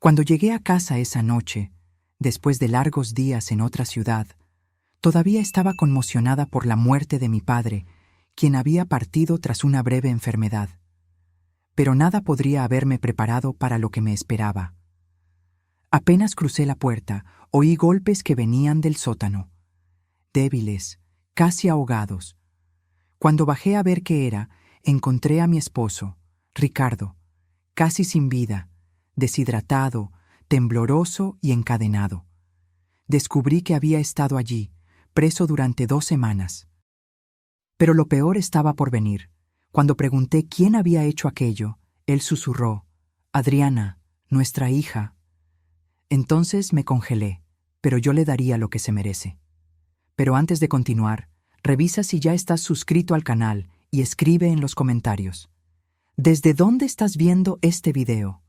Cuando llegué a casa esa noche, después de largos días en otra ciudad, todavía estaba conmocionada por la muerte de mi padre, quien había partido tras una breve enfermedad. Pero nada podría haberme preparado para lo que me esperaba. Apenas crucé la puerta, oí golpes que venían del sótano. Débiles, casi ahogados. Cuando bajé a ver qué era, encontré a mi esposo, Ricardo, casi sin vida, deshidratado, tembloroso y encadenado. Descubrí que había estado allí, preso durante 2 semanas. Pero lo peor estaba por venir. Cuando pregunté quién había hecho aquello, él susurró: «Adriana, nuestra hija». Entonces me congelé, pero yo le daría lo que se merece. Pero antes de continuar, revisa si ya estás suscrito al canal y escribe en los comentarios: ¿desde dónde estás viendo este video?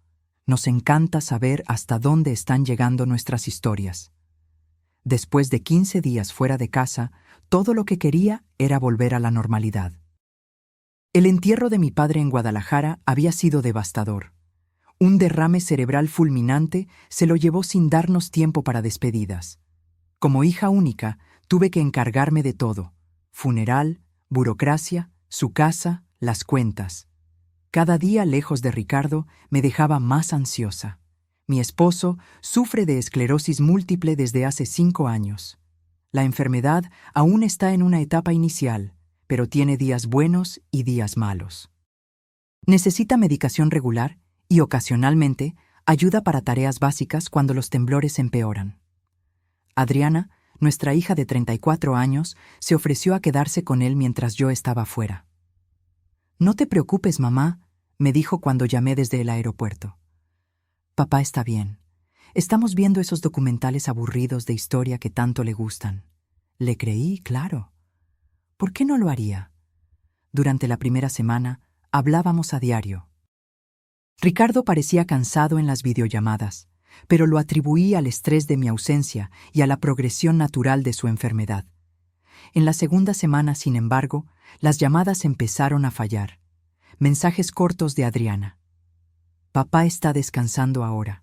Nos encanta saber hasta dónde están llegando nuestras historias. Después de 15 días fuera de casa, todo lo que quería era volver a la normalidad. El entierro de mi padre en Guadalajara había sido devastador. Un derrame cerebral fulminante se lo llevó sin darnos tiempo para despedidas. Como hija única, tuve que encargarme de todo: funeral, burocracia, su casa, las cuentas. Cada día lejos de Ricardo me dejaba más ansiosa. Mi esposo sufre de esclerosis múltiple desde hace 5 años. La enfermedad aún está en una etapa inicial, pero tiene días buenos y días malos. Necesita medicación regular y, ocasionalmente, ayuda para tareas básicas cuando los temblores empeoran. Adriana, nuestra hija de 34 años, se ofreció a quedarse con él mientras yo estaba fuera. «No te preocupes, mamá», me dijo cuando llamé desde el aeropuerto. «Papá está bien. Estamos viendo esos documentales aburridos de historia que tanto le gustan». Le creí, claro. ¿Por qué no lo haría? Durante la primera semana, hablábamos a diario. Ricardo parecía cansado en las videollamadas, pero lo atribuí al estrés de mi ausencia y a la progresión natural de su enfermedad. En la segunda semana, sin embargo, las llamadas empezaron a fallar. Mensajes cortos de Adriana: «Papá está descansando ahora.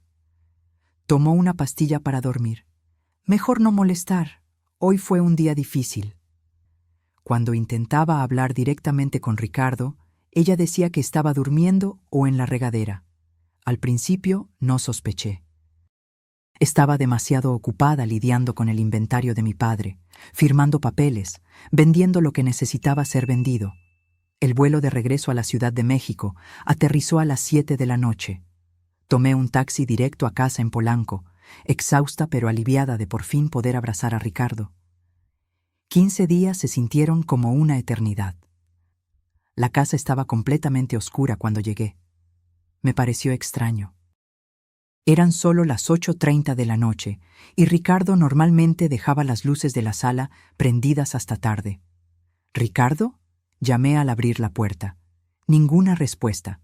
Tomó una pastilla para dormir. Mejor no molestar. Hoy fue un día difícil». Cuando intentaba hablar directamente con Ricardo, ella decía que estaba durmiendo o en la regadera. Al principio no sospeché. Estaba demasiado ocupada lidiando con el inventario de mi padre, firmando papeles, vendiendo lo que necesitaba ser vendido. El vuelo de regreso a la Ciudad de México aterrizó a las 7 de la noche. Tomé un taxi directo a casa en Polanco, exhausta pero aliviada de por fin poder abrazar a Ricardo. 15 días se sintieron como una eternidad. La casa estaba completamente oscura cuando llegué. Me pareció extraño. Eran solo las 8:30 de la noche y Ricardo normalmente dejaba las luces de la sala prendidas hasta tarde. «¿Ricardo?», llamé al abrir la puerta. Ninguna respuesta.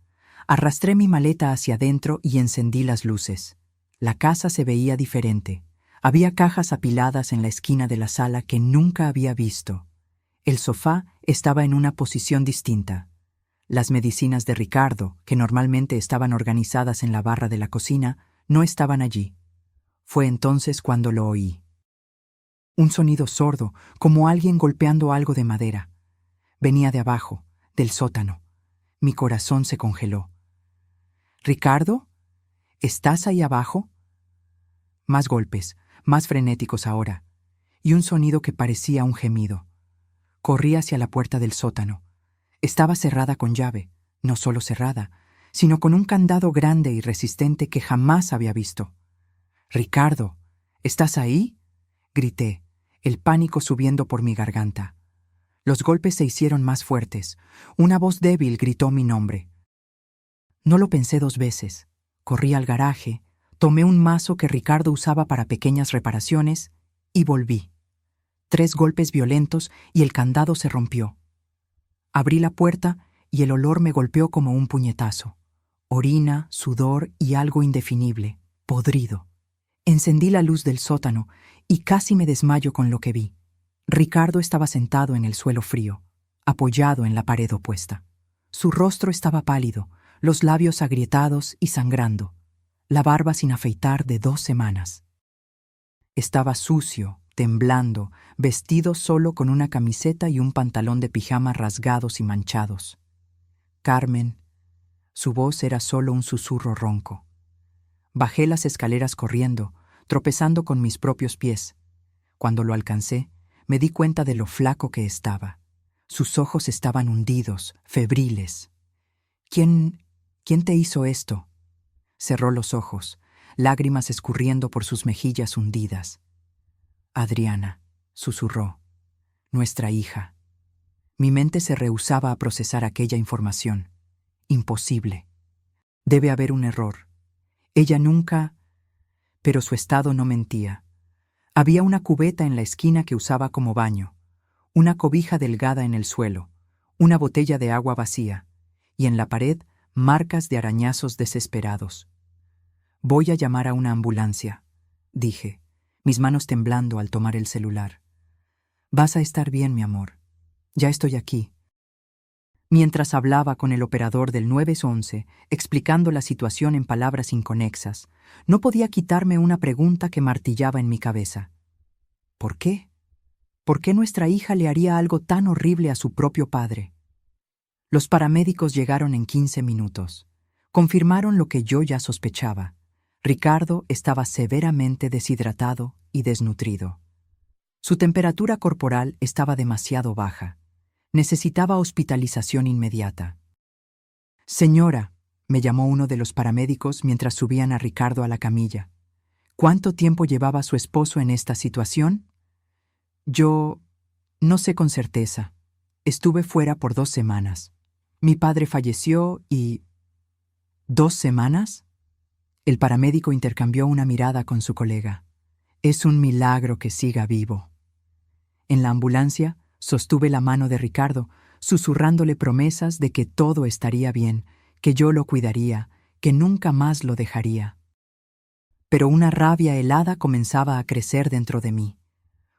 Arrastré mi maleta hacia adentro y encendí las luces. La casa se veía diferente. Había cajas apiladas en la esquina de la sala que nunca había visto. El sofá estaba en una posición distinta. Las medicinas de Ricardo, que normalmente estaban organizadas en la barra de la cocina, no estaban allí. Fue entonces cuando lo oí. Un sonido sordo, como alguien golpeando algo de madera. Venía de abajo, del sótano. Mi corazón se congeló. «¿Ricardo? ¿Estás ahí abajo?». Más golpes, más frenéticos ahora, y un sonido que parecía un gemido. Corrí hacia la puerta del sótano. Estaba cerrada con llave, no solo cerrada, sino con un candado grande y resistente que jamás había visto. «Ricardo, ¿estás ahí?», grité, el pánico subiendo por mi garganta. Los golpes se hicieron más fuertes. Una voz débil gritó mi nombre. No lo pensé 2 veces. Corrí al garaje, tomé un mazo que Ricardo usaba para pequeñas reparaciones y volví. 3 golpes violentos y el candado se rompió. Abrí la puerta y el olor me golpeó como un puñetazo. Orina, sudor y algo indefinible, podrido. Encendí la luz del sótano y casi me desmayo con lo que vi. Ricardo estaba sentado en el suelo frío, apoyado en la pared opuesta. Su rostro estaba pálido, los labios agrietados y sangrando. la barba sin afeitar de 2 semanas. Estaba sucio, temblando, vestido solo con una camiseta y un pantalón de pijama rasgados y manchados. Carmen, su voz era solo un susurro ronco. Bajé las escaleras corriendo, tropezando con mis propios pies. Cuando lo alcancé, me di cuenta de lo flaco que estaba. Sus ojos estaban hundidos, febriles. ¿Quién te hizo esto? Cerró los ojos, lágrimas escurriendo por sus mejillas hundidas. Adriana, susurró. Nuestra hija. Mi mente se rehusaba a procesar aquella información. Imposible. Debe haber un error. Ella nunca... Pero su estado no mentía. Había una cubeta en la esquina que usaba como baño, una cobija delgada en el suelo, una botella de agua vacía, y en la pared marcas de arañazos desesperados. Voy a llamar a una ambulancia, dije, mis manos temblando al tomar el celular. Vas a estar bien, mi amor. Ya estoy aquí. Mientras hablaba con el operador del 911, explicando la situación en palabras inconexas, no podía quitarme una pregunta que martillaba en mi cabeza. ¿Por qué? ¿Por qué nuestra hija le haría algo tan horrible a su propio padre? Los paramédicos llegaron en 15 minutos. Confirmaron lo que yo ya sospechaba. Ricardo estaba severamente deshidratado y desnutrido. Su temperatura corporal estaba demasiado baja. Necesitaba hospitalización inmediata. Señora, me llamó uno de los paramédicos mientras subían a Ricardo a la camilla. ¿Cuánto tiempo llevaba su esposo en esta situación? Yo no sé con certeza. Estuve fuera por 2 semanas. Mi padre falleció y... ¿2 semanas? El paramédico intercambió una mirada con su colega. Es un milagro que siga vivo. En la ambulancia, sostuve la mano de Ricardo, susurrándole promesas de que todo estaría bien, que yo lo cuidaría, que nunca más lo dejaría. Pero una rabia helada comenzaba a crecer dentro de mí.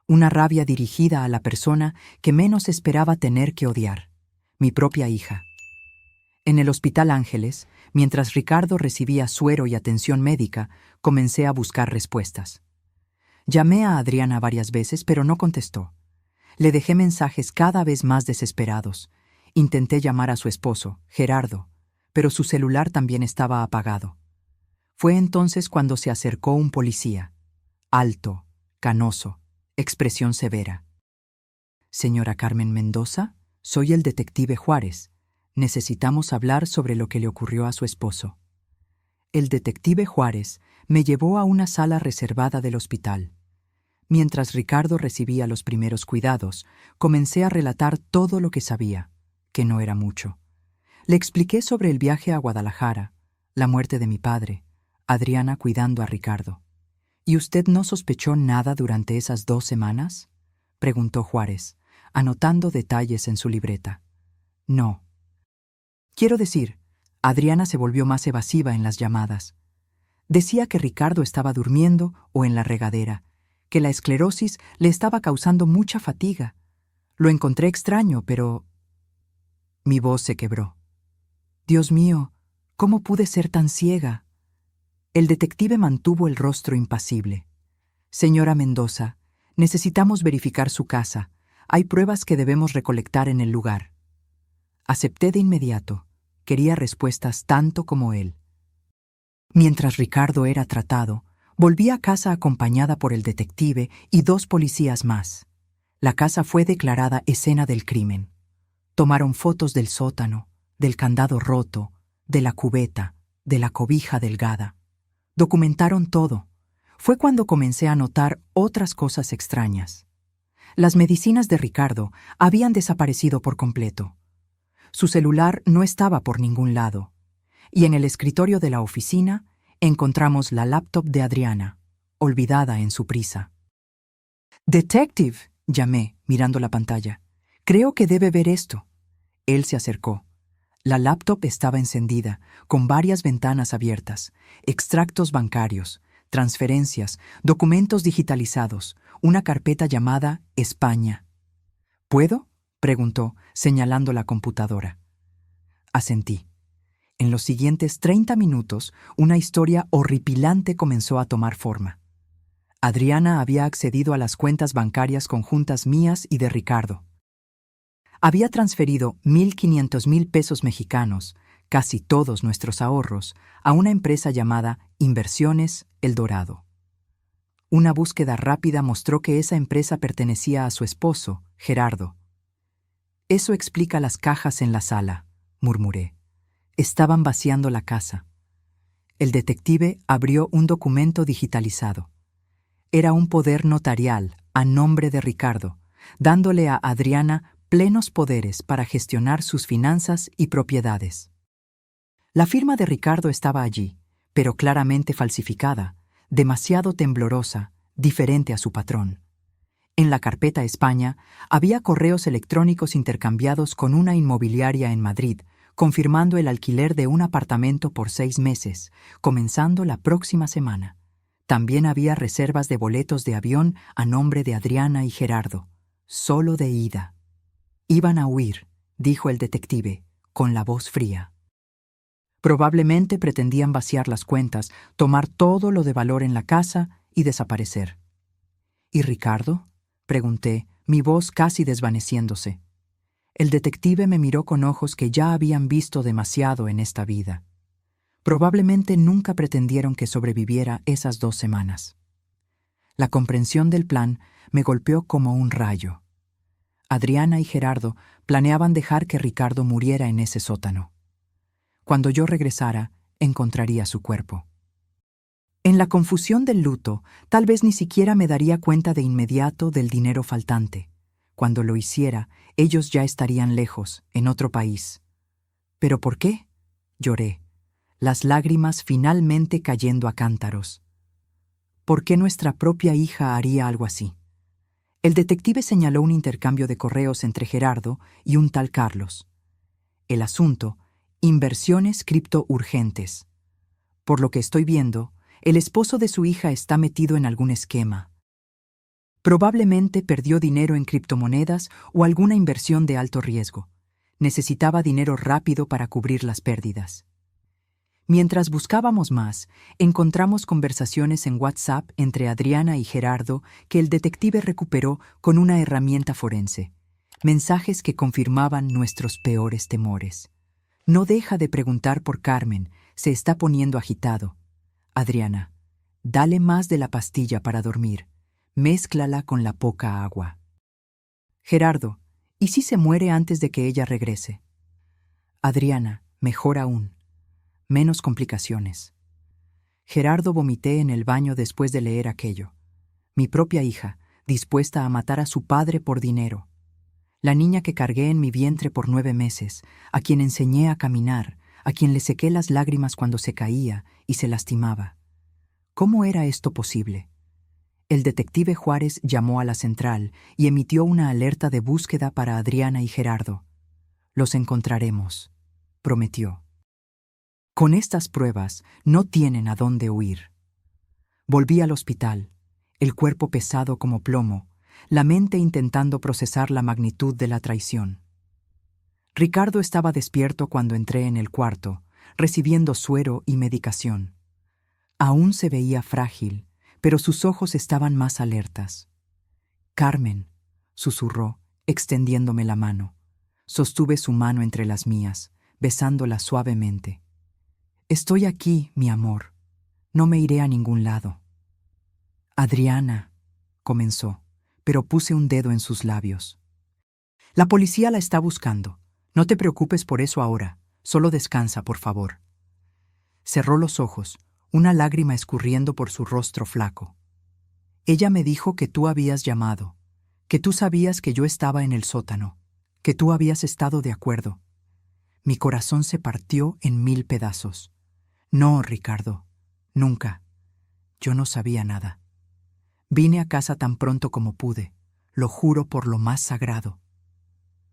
Una rabia dirigida a la persona que menos esperaba tener que odiar, mi propia hija. En el Hospital Ángeles, mientras Ricardo recibía suero y atención médica, comencé a buscar respuestas. Llamé a Adriana varias veces, pero no contestó. Le dejé mensajes cada vez más desesperados. Intenté llamar a su esposo, Gerardo, pero su celular también estaba apagado. Fue entonces cuando se acercó un policía. Alto, canoso, expresión severa. Señora Carmen Mendoza, soy el detective Juárez. Necesitamos hablar sobre lo que le ocurrió a su esposo. El detective Juárez me llevó a una sala reservada del hospital. Mientras Ricardo recibía los primeros cuidados, comencé a relatar todo lo que sabía, que no era mucho. Le expliqué sobre el viaje a Guadalajara, la muerte de mi padre, Adriana cuidando a Ricardo. ¿Y usted no sospechó nada durante esas 2 semanas? Preguntó Juárez, anotando detalles en su libreta. No. Quiero decir, Adriana se volvió más evasiva en las llamadas. Decía que Ricardo estaba durmiendo o en la regadera, que la esclerosis le estaba causando mucha fatiga. Lo encontré extraño, pero... Mi voz se quebró. Dios mío, ¿cómo pude ser tan ciega? El detective mantuvo el rostro impasible. Señora Mendoza, necesitamos verificar su casa. Hay pruebas que debemos recolectar en el lugar. Acepté de inmediato. Quería respuestas tanto como él. Mientras Ricardo era tratado, volví a casa acompañada por el detective y 2 policías más. La casa fue declarada escena del crimen. Tomaron fotos del sótano, del candado roto, de la cubeta, de la cobija delgada. Documentaron todo. Fue cuando comencé a notar otras cosas extrañas. Las medicinas de Ricardo habían desaparecido por completo. Su celular no estaba por ningún lado. Y en el escritorio de la oficina encontramos la laptop de Adriana, olvidada en su prisa. «Detective», llamé, mirando la pantalla. «Creo que debe ver esto». Él se acercó. La laptop estaba encendida, con varias ventanas abiertas, extractos bancarios, transferencias, documentos digitalizados, una carpeta llamada España. «¿Puedo?», preguntó, señalando la computadora. Asentí. En los siguientes 30 minutos, una historia horripilante comenzó a tomar forma. Adriana había accedido a las cuentas bancarias conjuntas mías y de Ricardo. Había transferido 1.500.000 pesos mexicanos, casi todos nuestros ahorros, a una empresa llamada Inversiones El Dorado. Una búsqueda rápida mostró que esa empresa pertenecía a su esposo, Gerardo. «Eso explica las cajas en la sala», murmuré. Estaban vaciando la casa. El detective abrió un documento digitalizado. Era un poder notarial a nombre de Ricardo, dándole a Adriana plenos poderes para gestionar sus finanzas y propiedades. La firma de Ricardo estaba allí, pero claramente falsificada, demasiado temblorosa, diferente a su patrón. En la carpeta España había correos electrónicos intercambiados con una inmobiliaria en Madrid, confirmando el alquiler de un apartamento por 6 meses, comenzando la próxima semana. También había reservas de boletos de avión a nombre de Adriana y Gerardo, solo de ida. «Iban a huir», dijo el detective, con la voz fría. Probablemente pretendían vaciar las cuentas, tomar todo lo de valor en la casa y desaparecer. «¿Y Ricardo?», pregunté, mi voz casi desvaneciéndose. El detective me miró con ojos que ya habían visto demasiado en esta vida. Probablemente nunca pretendieron que sobreviviera esas 2 semanas. La comprensión del plan me golpeó como un rayo. Adriana y Gerardo planeaban dejar que Ricardo muriera en ese sótano. Cuando yo regresara, encontraría su cuerpo. En la confusión del luto, tal vez ni siquiera me daría cuenta de inmediato del dinero faltante. Cuando lo hiciera, ellos ya estarían lejos, en otro país. ¿Pero por qué?, lloré, las lágrimas finalmente cayendo a cántaros. ¿Por qué nuestra propia hija haría algo así? El detective señaló un intercambio de correos entre Gerardo y un tal Carlos. El asunto: inversiones cripto urgentes. Por lo que estoy viendo, el esposo de su hija está metido en algún esquema. Probablemente perdió dinero en criptomonedas o alguna inversión de alto riesgo. Necesitaba dinero rápido para cubrir las pérdidas. Mientras buscábamos más, encontramos conversaciones en WhatsApp entre Adriana y Gerardo que el detective recuperó con una herramienta forense. Mensajes que confirmaban nuestros peores temores. «No deja de preguntar por Carmen, se está poniendo agitado. Adriana, dale más de la pastilla para dormir. Mézclala con la poca agua. Gerardo, ¿y si se muere antes de que ella regrese? Adriana, mejor aún. Menos complicaciones». Gerardo, vomité en el baño después de leer aquello. Mi propia hija, dispuesta a matar a su padre por dinero. La niña que cargué en mi vientre por 9 meses, a quien enseñé a caminar, a quien le sequé las lágrimas cuando se caía y se lastimaba. ¿Cómo era esto posible? El detective Juárez llamó a la central y emitió una alerta de búsqueda para Adriana y Gerardo. «Los encontraremos», prometió. «Con estas pruebas no tienen a dónde huir». Volví al hospital, el cuerpo pesado como plomo, la mente intentando procesar la magnitud de la traición. Ricardo estaba despierto cuando entré en el cuarto, recibiendo suero y medicación. Aún se veía frágil, pero sus ojos estaban más alertas. «Carmen», susurró, extendiéndome la mano. Sostuve su mano entre las mías, besándola suavemente. «Estoy aquí, mi amor. No me iré a ningún lado». «Adriana», comenzó, pero puse un dedo en sus labios. «La policía la está buscando. No te preocupes por eso ahora. Solo descansa, por favor». Cerró los ojos, una lágrima escurriendo por su rostro flaco. «Ella me dijo que tú habías llamado, que tú sabías que yo estaba en el sótano, que tú habías estado de acuerdo». Mi corazón se partió en 1000 pedazos. «No, Ricardo, nunca. Yo no sabía nada. Vine a casa tan pronto como pude, lo juro por lo más sagrado».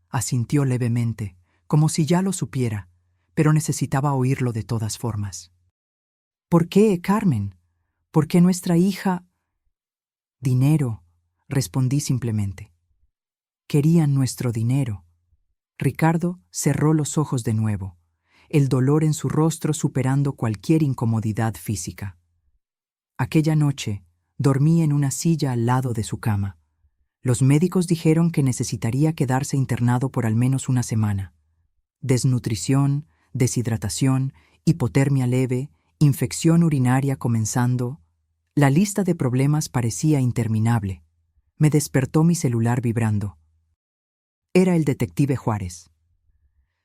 Asintió levemente, como si ya lo supiera, pero necesitaba oírlo de todas formas. «¿Por qué, Carmen? ¿Por qué nuestra hija?» «Dinero», respondí simplemente. «Querían nuestro dinero». Ricardo cerró los ojos de nuevo. el dolor en su rostro superando cualquier incomodidad física. Aquella noche, dormí en una silla al lado de su cama. Los médicos dijeron que necesitaría quedarse internado por al menos una semana. Desnutrición, deshidratación, hipotermia leve, infección urinaria comenzando. La lista de problemas parecía interminable. Me despertó mi celular vibrando. Era el detective Juárez.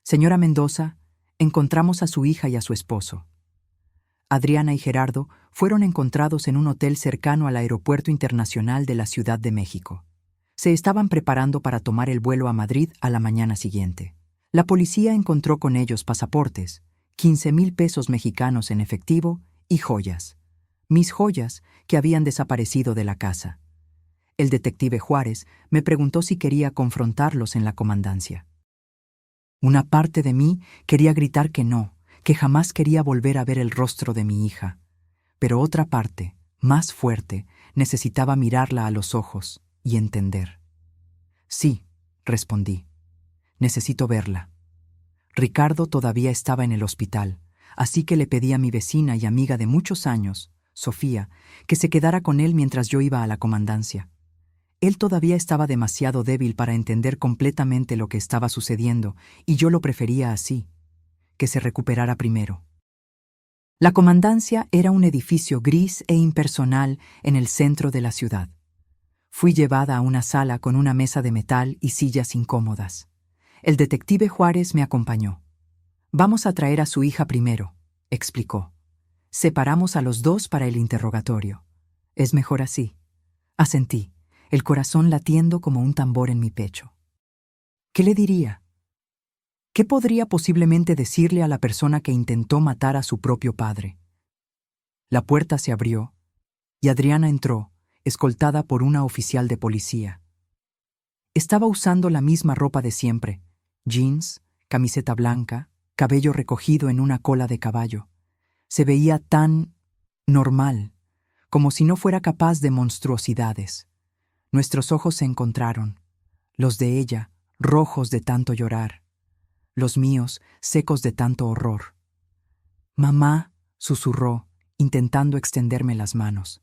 Señora Mendoza, encontramos a su hija y a su esposo. Adriana y Gerardo fueron encontrados en un hotel cercano al Aeropuerto Internacional de la Ciudad de México. Se estaban preparando para tomar el vuelo a Madrid a la mañana siguiente. La policía encontró con ellos pasaportes, 15,000 pesos mexicanos en efectivo y joyas. Mis joyas que habían desaparecido de la casa. El detective Juárez me preguntó si quería confrontarlos en la comandancia. Una parte de mí quería gritar que no, que jamás quería volver a ver el rostro de mi hija. Pero otra parte, más fuerte, necesitaba mirarla a los ojos y entender. Sí, respondí. Necesito verla. Ricardo todavía estaba en el hospital, así que le pedí a mi vecina y amiga de muchos años, Sofía, que se quedara con él mientras yo iba a la comandancia. Él todavía estaba demasiado débil para entender completamente lo que estaba sucediendo, y yo lo prefería así, que se recuperara primero. La comandancia era un edificio gris e impersonal en el centro de la ciudad. Fui llevada a una sala con una mesa de metal y sillas incómodas. El detective Juárez me acompañó. «Vamos a traer a su hija primero», explicó. «Separamos a los dos para el interrogatorio. Es mejor así». Asentí, el corazón latiendo como un tambor en mi pecho. ¿Qué le diría? ¿Qué podría posiblemente decirle a la persona que intentó matar a su propio padre? La puerta se abrió y Adriana entró, escoltada por una oficial de policía. Estaba usando la misma ropa de siempre, jeans, camiseta blanca, cabello recogido en una cola de caballo. Se veía tan normal, como si no fuera capaz de monstruosidades. Nuestros ojos se encontraron, los de ella, rojos de tanto llorar, los míos, secos de tanto horror. «Mamá», susurró, intentando extenderme las manos.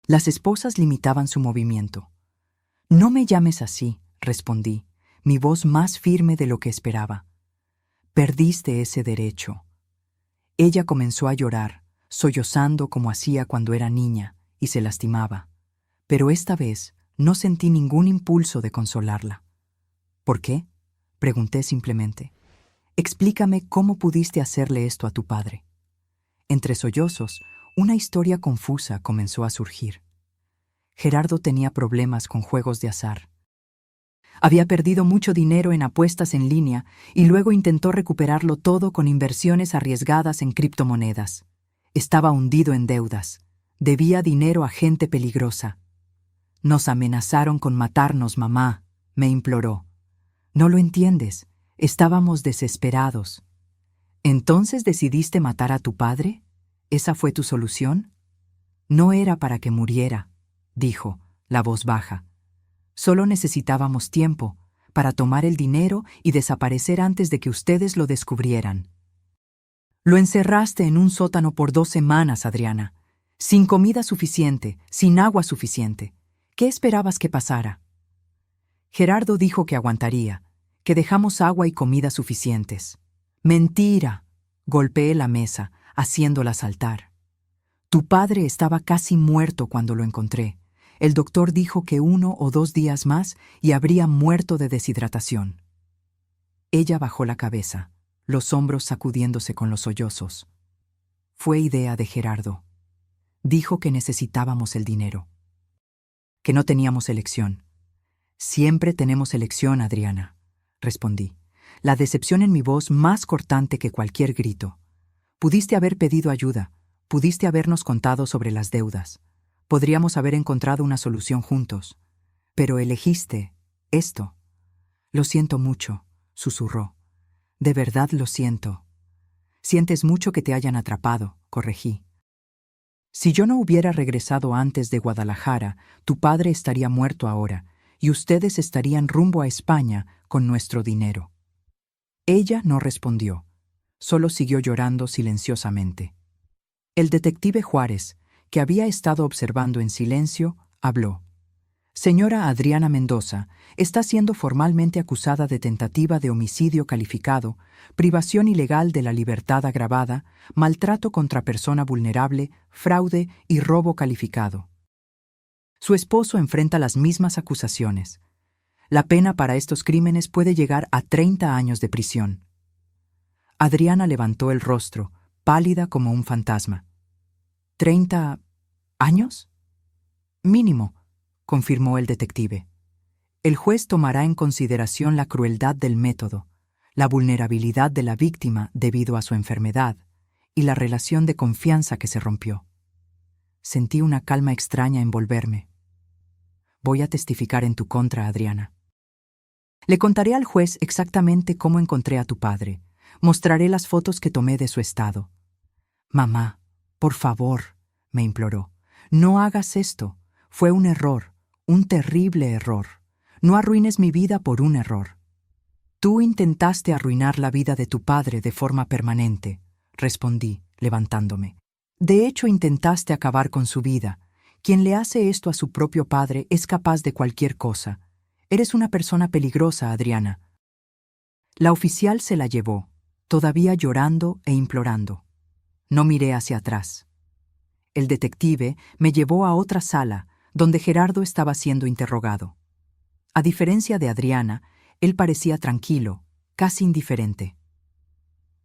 Las esposas limitaban su movimiento. «No me llames así», respondí, mi voz más firme de lo que esperaba. «Perdiste ese derecho». Ella comenzó a llorar, sollozando como hacía cuando era niña, y se lastimaba. Pero esta vez no sentí ningún impulso de consolarla. «¿Por qué?», pregunté simplemente. «Explícame cómo pudiste hacerle esto a tu padre». Entre sollozos, una historia confusa comenzó a surgir. Gerardo tenía problemas con juegos de azar. Había perdido mucho dinero en apuestas en línea y luego intentó recuperarlo todo con inversiones arriesgadas en criptomonedas. Estaba hundido en deudas. Debía dinero a gente peligrosa. «Nos amenazaron con matarnos, mamá», me imploró. «No lo entiendes. Estábamos desesperados». «¿Entonces decidiste matar a tu padre? ¿Esa fue tu solución?» «No era para que muriera», dijo, la voz baja. «Solo necesitábamos tiempo para tomar el dinero y desaparecer antes de que ustedes lo descubrieran». «Lo encerraste en un sótano por 2 semanas, Adriana, sin comida suficiente, sin agua suficiente. ¿Qué esperabas que pasara?» Gerardo dijo que aguantaría, que dejamos agua y comida suficientes. «Mentira», golpeé la mesa, haciéndola saltar. «Tu padre estaba casi muerto cuando lo encontré. El doctor dijo que 1 o 2 días más y habría muerto de deshidratación». Ella bajó la cabeza, los hombros sacudiéndose con los sollozos. «Fue idea de Gerardo. Dijo que necesitábamos el dinero. Que no teníamos elección». «Siempre tenemos elección, Adriana», respondí, la decepción en mi voz más cortante que cualquier grito. «Pudiste haber pedido ayuda, pudiste habernos contado sobre las deudas. Podríamos haber encontrado una solución juntos. Pero elegiste esto». «Lo siento mucho», susurró. «De verdad lo siento». «Sientes mucho que te hayan atrapado», corregí. «Si yo no hubiera regresado antes de Guadalajara, tu padre estaría muerto ahora, y ustedes estarían rumbo a España con nuestro dinero». Ella no respondió. Solo siguió llorando silenciosamente. El detective Juárez, que había estado observando en silencio, habló. Señora Adriana Mendoza está siendo formalmente acusada de tentativa de homicidio calificado, privación ilegal de la libertad agravada, maltrato contra persona vulnerable, fraude y robo calificado. Su esposo enfrenta las mismas acusaciones. La pena para estos crímenes puede llegar a 30 años de prisión. Adriana levantó el rostro, pálida como un fantasma. ¿30 años? Mínimo, confirmó el detective. El juez tomará en consideración la crueldad del método, la vulnerabilidad de la víctima debido a su enfermedad y la relación de confianza que se rompió. Sentí una calma extraña envolverme. Voy a testificar en tu contra, Adriana. Le contaré al juez exactamente cómo encontré a tu padre. Mostraré las fotos que tomé de su estado. Mamá, por favor, me imploró, no hagas esto. Fue un error, un terrible error. No arruines mi vida por un error. Tú intentaste arruinar la vida de tu padre de forma permanente, respondí, levantándome. De hecho, intentaste acabar con su vida. Quien le hace esto a su propio padre es capaz de cualquier cosa. Eres una persona peligrosa, Adriana. La oficial se la llevó, todavía llorando e implorando. No miré hacia atrás. El detective me llevó a otra sala, donde Gerardo estaba siendo interrogado. A diferencia de Adriana, él parecía tranquilo, casi indiferente.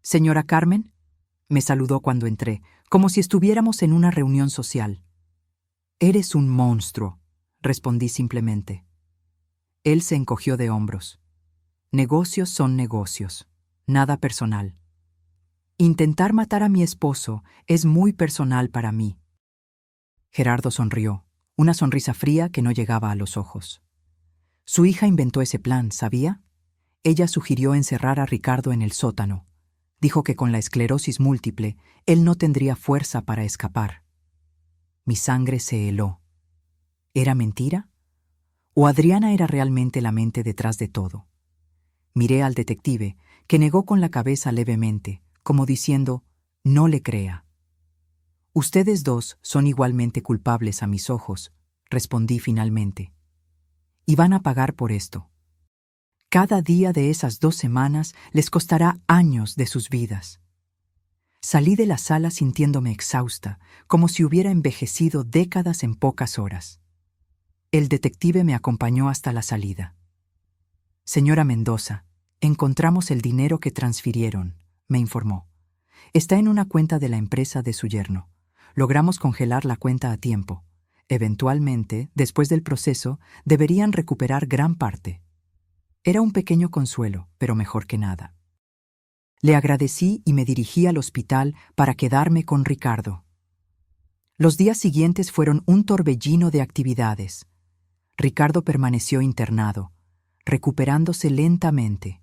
«Señora Carmen», me saludó cuando entré, como si estuviéramos en una reunión social. «Eres un monstruo», respondí simplemente. Él se encogió de hombros. «Negocios son negocios, nada personal. Intentar matar a mi esposo es muy personal para mí». Gerardo sonrió, una sonrisa fría que no llegaba a los ojos. Su hija inventó ese plan, ¿sabía? Ella sugirió encerrar a Ricardo en el sótano. Dijo que con la esclerosis múltiple, él no tendría fuerza para escapar. Mi sangre se heló. ¿Era mentira? ¿O Adriana era realmente la mente detrás de todo? Miré al detective, que negó con la cabeza levemente, como diciendo, no le crea. Ustedes dos son igualmente culpables a mis ojos, respondí finalmente. Y van a pagar por esto. Cada día de esas 2 semanas les costará años de sus vidas. Salí de la sala sintiéndome exhausta, como si hubiera envejecido décadas en pocas horas. El detective me acompañó hasta la salida. Señora Mendoza, encontramos el dinero que transfirieron, me informó. Está en una cuenta de la empresa de su yerno. Logramos congelar la cuenta a tiempo. Eventualmente, después del proceso, deberían recuperar gran parte. Era un pequeño consuelo, pero mejor que nada. Le agradecí y me dirigí al hospital para quedarme con Ricardo. Los días siguientes fueron un torbellino de actividades. Ricardo permaneció internado, recuperándose lentamente.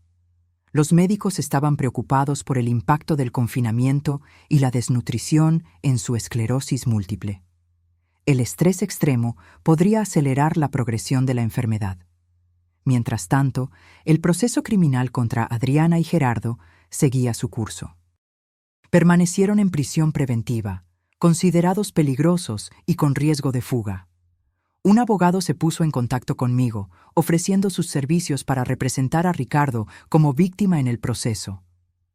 Los médicos estaban preocupados por el impacto del confinamiento y la desnutrición en su esclerosis múltiple. El estrés extremo podría acelerar la progresión de la enfermedad. Mientras tanto, el proceso criminal contra Adriana y Gerardo seguía su curso. Permanecieron en prisión preventiva, considerados peligrosos y con riesgo de fuga. Un abogado se puso en contacto conmigo, ofreciendo sus servicios para representar a Ricardo como víctima en el proceso.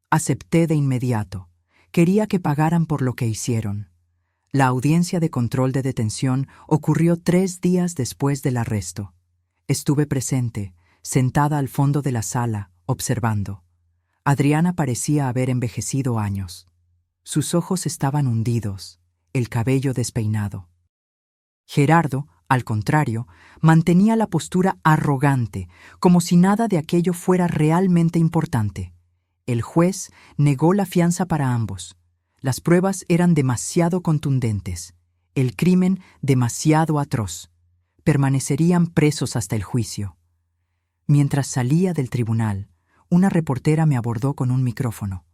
Acepté de inmediato. Quería que pagaran por lo que hicieron. La audiencia de control de detención ocurrió 3 días después del arresto. Estuve presente, sentada al fondo de la sala, observando. Adriana parecía haber envejecido años. Sus ojos estaban hundidos, el cabello despeinado. Gerardo, al contrario, mantenía la postura arrogante, como si nada de aquello fuera realmente importante. El juez negó la fianza para ambos. Las pruebas eran demasiado contundentes, el crimen demasiado atroz. Permanecerían presos hasta el juicio. Mientras salía del tribunal, una reportera me abordó con un micrófono.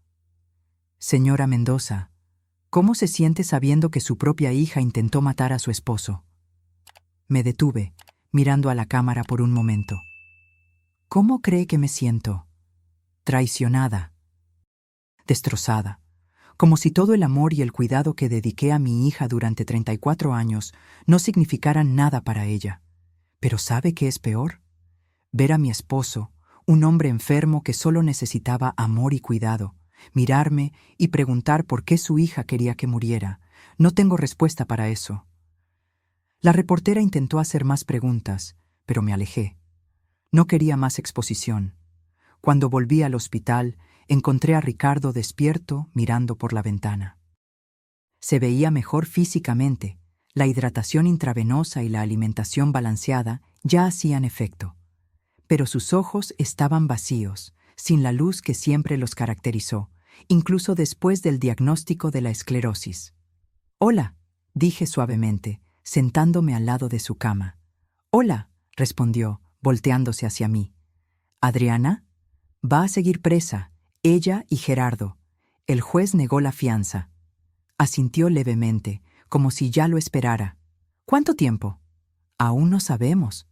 «Señora Mendoza, ¿cómo se siente sabiendo que su propia hija intentó matar a su esposo?» Me detuve, mirando a la cámara por un momento. «¿Cómo cree que me siento?» «Traicionada». destrozada, como si todo el amor y el cuidado que dediqué a mi hija durante 34 años no significaran nada para ella. Pero ¿sabe qué es peor? Ver a mi esposo, un hombre enfermo que solo necesitaba amor y cuidado, mirarme y preguntar por qué su hija quería que muriera. No tengo respuesta para eso. La reportera intentó hacer más preguntas, pero me alejé. No quería más exposición. Cuando volví al hospital, encontré a Ricardo despierto, mirando por la ventana. Se veía mejor físicamente. La hidratación intravenosa y la alimentación balanceada ya hacían efecto. Pero sus ojos estaban vacíos, sin la luz que siempre los caracterizó, incluso después del diagnóstico de la esclerosis. «Hola», dije suavemente, sentándome al lado de su cama. «Hola», respondió, volteándose hacia mí. «¿Adriana? Va a seguir presa, ella y Gerardo. El juez negó la fianza». Asintió levemente, como si ya lo esperara. «¿Cuánto tiempo?» «Aún no sabemos».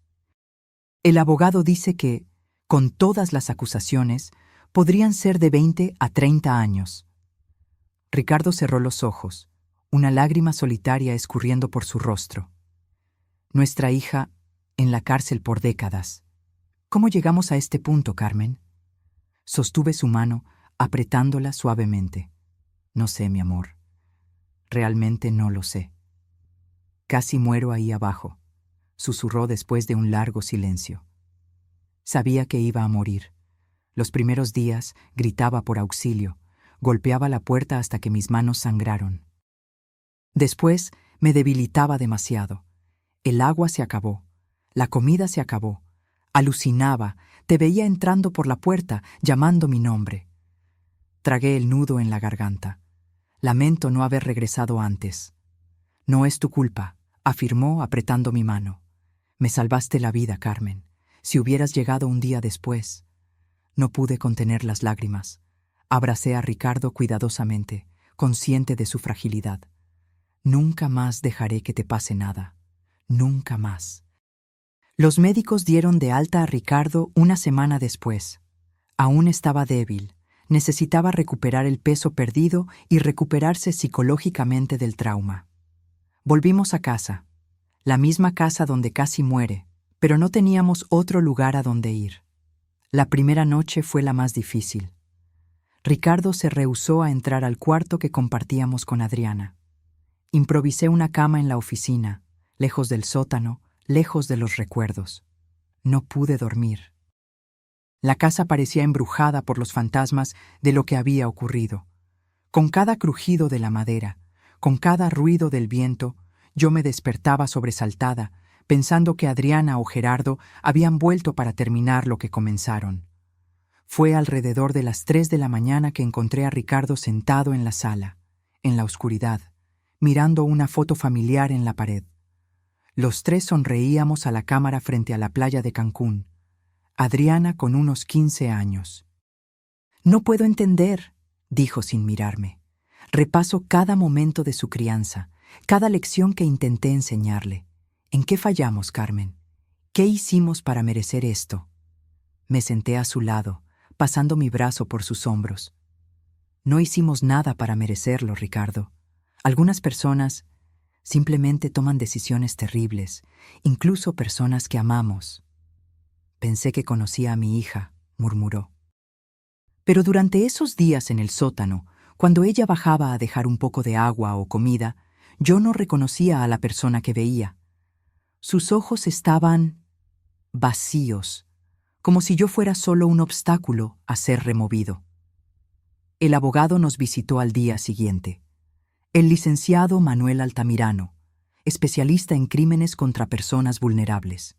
El abogado dice que, con todas las acusaciones, podrían ser de 20 a 30 años. Ricardo cerró los ojos, una lágrima solitaria escurriendo por su rostro. Nuestra hija, en la cárcel por décadas. ¿Cómo llegamos a este punto, Carmen? Sostuve su mano, apretándola suavemente. No sé, mi amor. Realmente no lo sé. Casi muero ahí abajo, susurró después de un largo silencio. Sabía que iba a morir. Los primeros días gritaba por auxilio, golpeaba la puerta hasta que mis manos sangraron. Después me debilitaba demasiado. El agua se acabó, la comida se acabó. Alucinaba, te veía entrando por la puerta, llamando mi nombre. Tragué el nudo en la garganta. Lamento no haber regresado antes. No es tu culpa, afirmó apretando mi mano. Me salvaste la vida, Carmen. Si hubieras llegado un día después. No pude contener las lágrimas. Abracé a Ricardo cuidadosamente, consciente de su fragilidad. Nunca más dejaré que te pase nada. Nunca más. Los médicos dieron de alta a Ricardo una semana después. Aún estaba débil. Necesitaba recuperar el peso perdido y recuperarse psicológicamente del trauma. Volvimos a casa. La misma casa donde casi muere, pero no teníamos otro lugar a donde ir. La primera noche fue la más difícil. Ricardo se rehusó a entrar al cuarto que compartíamos con Adriana. Improvisé una cama en la oficina, lejos del sótano, lejos de los recuerdos. No pude dormir. La casa parecía embrujada por los fantasmas de lo que había ocurrido. Con cada crujido de la madera, con cada ruido del viento, yo me despertaba sobresaltada, pensando que Adriana o Gerardo habían vuelto para terminar lo que comenzaron. Fue alrededor de las 3 de la mañana que encontré a Ricardo sentado en la sala, en la oscuridad, mirando una foto familiar en la pared. Los tres sonreíamos a la cámara frente a la playa de Cancún. Adriana con unos 15 años. «No puedo entender», dijo sin mirarme. «Repaso cada momento de su crianza, cada lección que intenté enseñarle. ¿En qué fallamos, Carmen? ¿Qué hicimos para merecer esto?» Me senté a su lado, pasando mi brazo por sus hombros. «No hicimos nada para merecerlo, Ricardo. Algunas personas simplemente toman decisiones terribles, incluso personas que amamos». «Pensé que conocía a mi hija», murmuró. Pero durante esos días en el sótano, cuando ella bajaba a dejar un poco de agua o comida, yo no reconocía a la persona que veía. Sus ojos estaban vacíos, como si yo fuera solo un obstáculo a ser removido. El abogado nos visitó al día siguiente. El licenciado Manuel Altamirano, especialista en crímenes contra personas vulnerables.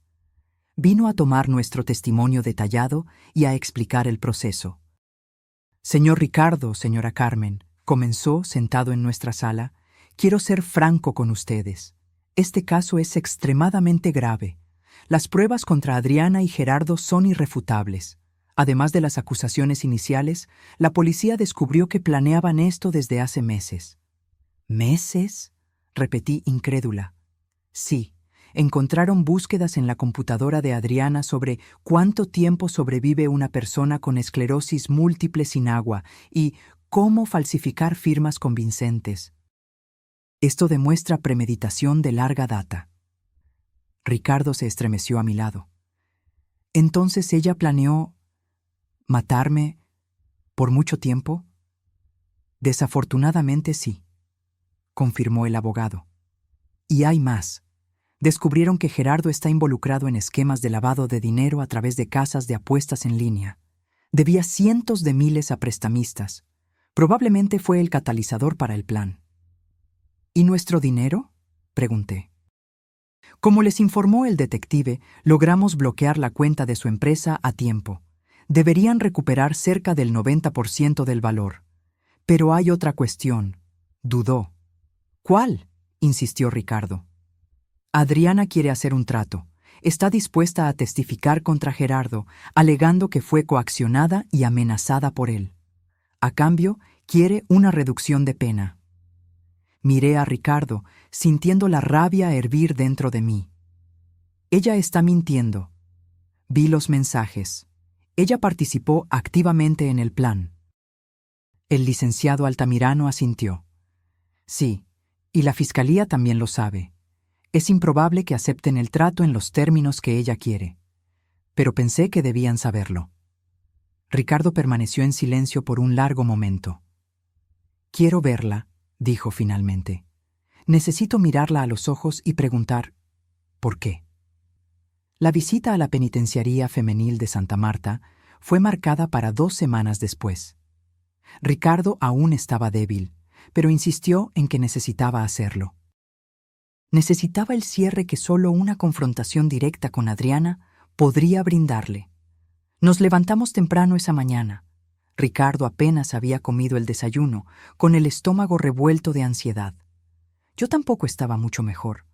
Vino a tomar nuestro testimonio detallado y a explicar el proceso. «Señor Ricardo, señora Carmen», comenzó sentado en nuestra sala, «quiero ser franco con ustedes. Este caso es extremadamente grave. Las pruebas contra Adriana y Gerardo son irrefutables. Además de las acusaciones iniciales, la policía descubrió que planeaban esto desde hace meses». «¿Meses?», repetí incrédula. «Sí. Encontraron búsquedas en la computadora de Adriana sobre cuánto tiempo sobrevive una persona con esclerosis múltiple sin agua y cómo falsificar firmas convincentes. Esto demuestra premeditación de larga data. Ricardo se estremeció a mi lado. Entonces ella planeó matarme por mucho tiempo. Desafortunadamente sí, confirmó el abogado. Y hay más. Descubrieron que Gerardo está involucrado en esquemas de lavado de dinero a través de casas de apuestas en línea. Debía cientos de miles a prestamistas. Probablemente fue el catalizador para el plan. ¿Y nuestro dinero?, pregunté. Como les informó el detective, logramos bloquear la cuenta de su empresa a tiempo. Deberían recuperar cerca del 90% del valor. Pero hay otra cuestión. Dudó. ¿Cuál?, insistió Ricardo. Adriana quiere hacer un trato. Está dispuesta a testificar contra Gerardo, alegando que fue coaccionada y amenazada por él. A cambio, quiere una reducción de pena. Miré a Ricardo, sintiendo la rabia hervir dentro de mí. Ella está mintiendo. Vi los mensajes. Ella participó activamente en el plan. El licenciado Altamirano asintió. Sí, y la fiscalía también lo sabe. Es improbable que acepten el trato en los términos que ella quiere. Pero pensé que debían saberlo. Ricardo permaneció en silencio por un largo momento. Quiero verla, dijo finalmente. Necesito mirarla a los ojos y preguntar, ¿por qué? La visita a la penitenciaría femenil de Santa Marta fue marcada para 2 semanas después. Ricardo aún estaba débil, pero insistió en que necesitaba hacerlo. Necesitaba el cierre que solo una confrontación directa con Adriana podría brindarle. Nos levantamos temprano esa mañana. Ricardo apenas había comido el desayuno, con el estómago revuelto de ansiedad. Yo tampoco estaba mucho mejor.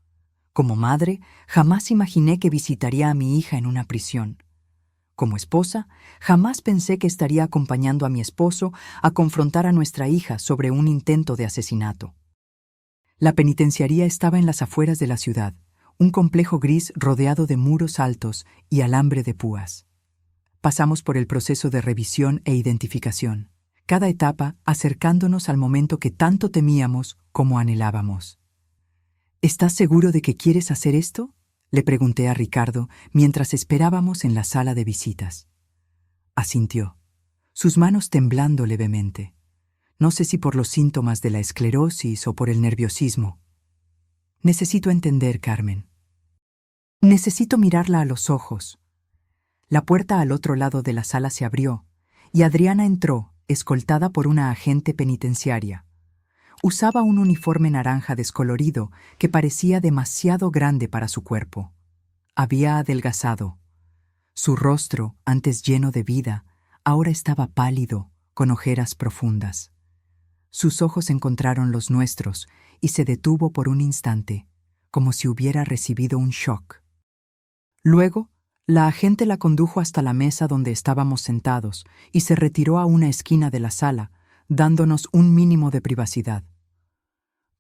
Como madre, jamás imaginé que visitaría a mi hija en una prisión. Como esposa, jamás pensé que estaría acompañando a mi esposo a confrontar a nuestra hija sobre un intento de asesinato. La penitenciaría estaba en las afueras de la ciudad, un complejo gris rodeado de muros altos y alambre de púas. Pasamos por el proceso de revisión e identificación, cada etapa acercándonos al momento que tanto temíamos como anhelábamos. ¿Estás seguro de que quieres hacer esto?, le pregunté a Ricardo mientras esperábamos en la sala de visitas. Asintió, sus manos temblando levemente. No sé si por los síntomas de la esclerosis o por el nerviosismo. Necesito entender, Carmen. Necesito mirarla a los ojos. La puerta al otro lado de la sala se abrió y Adriana entró, escoltada por una agente penitenciaria. Usaba un uniforme naranja descolorido que parecía demasiado grande para su cuerpo. Había adelgazado. Su rostro, antes lleno de vida, ahora estaba pálido, con ojeras profundas. Sus ojos encontraron los nuestros y se detuvo por un instante, como si hubiera recibido un shock. Luego, la agente la condujo hasta la mesa donde estábamos sentados y se retiró a una esquina de la sala, dándonos un mínimo de privacidad.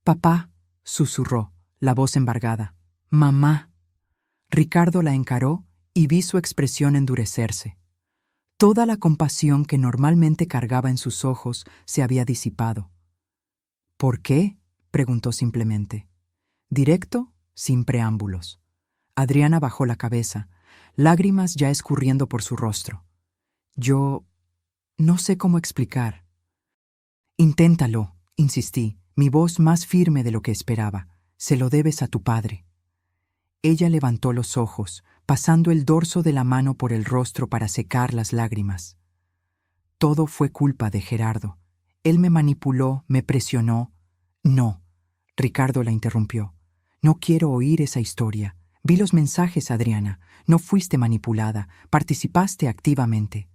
«Papá», susurró, la voz embargada. «Mamá». Ricardo la encaró y vi su expresión endurecerse. Toda la compasión que normalmente cargaba en sus ojos se había disipado. «¿Por qué?», preguntó simplemente. Directo, sin preámbulos. Adriana bajó la cabeza, lágrimas ya escurriendo por su rostro. Yo no sé cómo explicar. «Inténtalo», insistí, mi voz más firme de lo que esperaba. «Se lo debes a tu padre». Ella levantó los ojos, pasando el dorso de la mano por el rostro para secar las lágrimas. «Todo fue culpa de Gerardo. Él me manipuló, me presionó». «No», Ricardo la interrumpió. «No quiero oír esa historia. Vi los mensajes, Adriana. No fuiste manipulada, participaste activamente».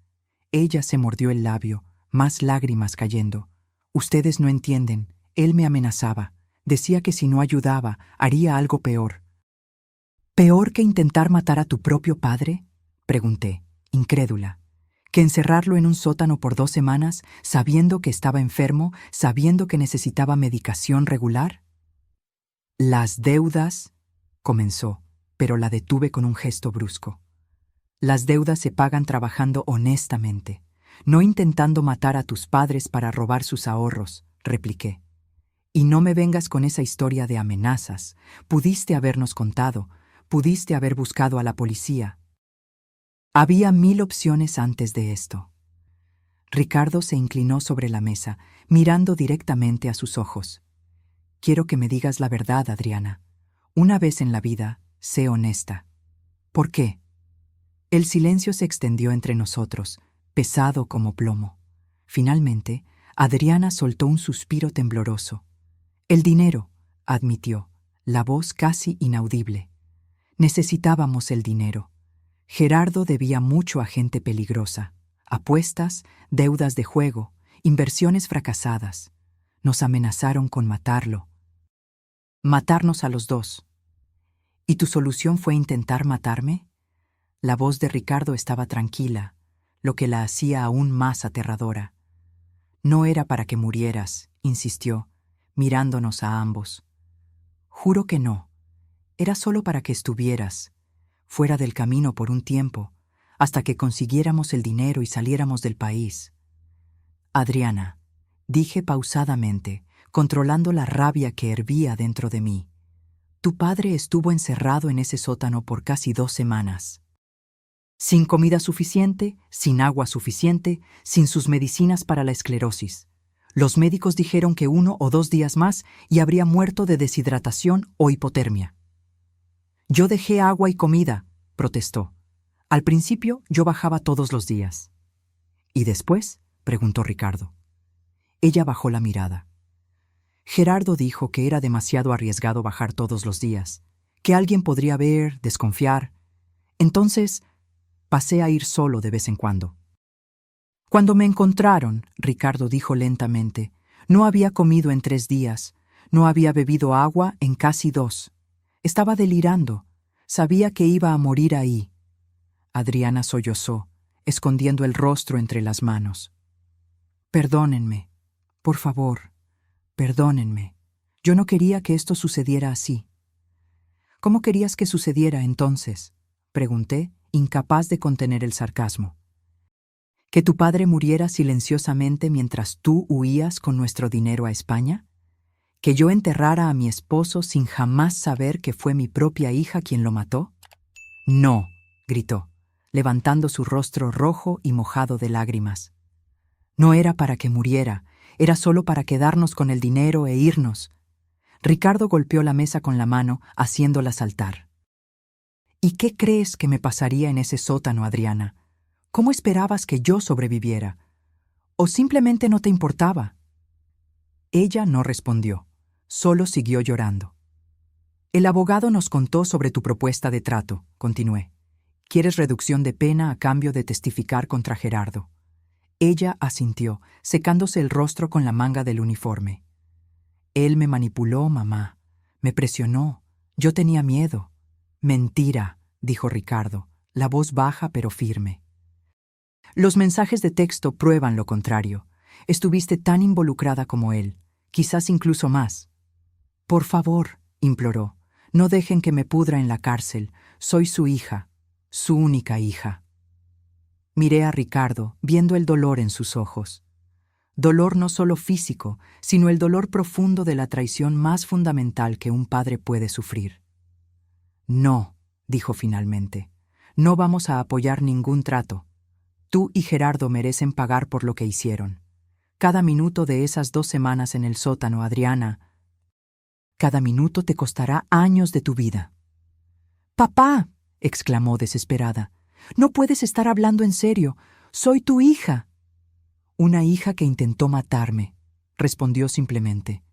Ella se mordió el labio, más lágrimas cayendo. «Ustedes no entienden. Él me amenazaba. Decía que si no ayudaba, haría algo peor». «¿Peor que intentar matar a tu propio padre?», pregunté, incrédula. «¿Que encerrarlo en un sótano por 2 semanas, sabiendo que estaba enfermo, sabiendo que necesitaba medicación regular?» «Las deudas», comenzó, pero la detuve con un gesto brusco. «Las deudas se pagan trabajando honestamente. No intentando matar a tus padres para robar sus ahorros, repliqué. Y no me vengas con esa historia de amenazas. Pudiste habernos contado, pudiste haber buscado a la policía. Había 1000 opciones antes de esto. Ricardo se inclinó sobre la mesa, mirando directamente a sus ojos. Quiero que me digas la verdad, Adriana. Una vez en la vida, sé honesta. ¿Por qué? El silencio se extendió entre nosotros, pesado como plomo. Finalmente, Adriana soltó un suspiro tembloroso. El dinero, admitió, la voz casi inaudible. Necesitábamos el dinero. Gerardo debía mucho a gente peligrosa. Apuestas, deudas de juego, inversiones fracasadas. Nos amenazaron con matarlo. Matarnos a los dos. ¿Y tu solución fue intentar matarme? La voz de Ricardo estaba tranquila, lo que la hacía aún más aterradora. No era para que murieras, insistió, mirándonos a ambos. Juro que no. Era solo para que estuvieras, fuera del camino por un tiempo, hasta que consiguiéramos el dinero y saliéramos del país. Adriana, dije pausadamente, controlando la rabia que hervía dentro de mí. Tu padre estuvo encerrado en ese sótano por casi 2 semanas. Sin comida suficiente, sin agua suficiente, sin sus medicinas para la esclerosis. Los médicos dijeron que 1 o 2 días más y habría muerto de deshidratación o hipotermia. Yo dejé agua y comida, protestó. Al principio yo bajaba todos los días. ¿Y después? Preguntó Ricardo. Ella bajó la mirada. Gerardo dijo que era demasiado arriesgado bajar todos los días, que alguien podría ver, desconfiar. Entonces, pasé a ir solo de vez en cuando. Cuando me encontraron, Ricardo dijo lentamente, no había comido en 3 días, no había bebido agua en casi 2. Estaba delirando. Sabía que iba a morir ahí. Adriana sollozó, escondiendo el rostro entre las manos. Perdónenme, por favor, perdónenme. Yo no quería que esto sucediera así. ¿Cómo querías que sucediera entonces? Pregunté, incapaz de contener el sarcasmo. ¿Que tu padre muriera silenciosamente mientras tú huías con nuestro dinero a España? ¿Que yo enterrara a mi esposo sin jamás saber que fue mi propia hija quien lo mató? No, gritó, levantando su rostro rojo y mojado de lágrimas. No era para que muriera, era solo para quedarnos con el dinero e irnos. Ricardo golpeó la mesa con la mano, haciéndola saltar. ¿Y qué crees que me pasaría en ese sótano, Adriana? ¿Cómo esperabas que yo sobreviviera? ¿O simplemente no te importaba? Ella no respondió, solo siguió llorando. El abogado nos contó sobre tu propuesta de trato, continué. ¿Quieres reducción de pena a cambio de testificar contra Gerardo? Ella asintió, secándose el rostro con la manga del uniforme. Él me manipuló, mamá. Me presionó. Yo tenía miedo. Mentira, dijo Ricardo, la voz baja pero firme. Los mensajes de texto prueban lo contrario. Estuviste tan involucrada como él, quizás incluso más. Por favor, imploró, no dejen que me pudra en la cárcel. Soy su hija, su única hija. Miré a Ricardo, viendo el dolor en sus ojos. Dolor no solo físico, sino el dolor profundo de la traición más fundamental que un padre puede sufrir. No, dijo finalmente, no vamos a apoyar ningún trato. Tú y Gerardo merecen pagar por lo que hicieron. Cada minuto de esas 2 semanas en el sótano, Adriana, cada minuto te costará años de tu vida. ¡Papá!, exclamó desesperada. No puedes estar hablando en serio. Soy tu hija. Una hija que intentó matarme, respondió simplemente.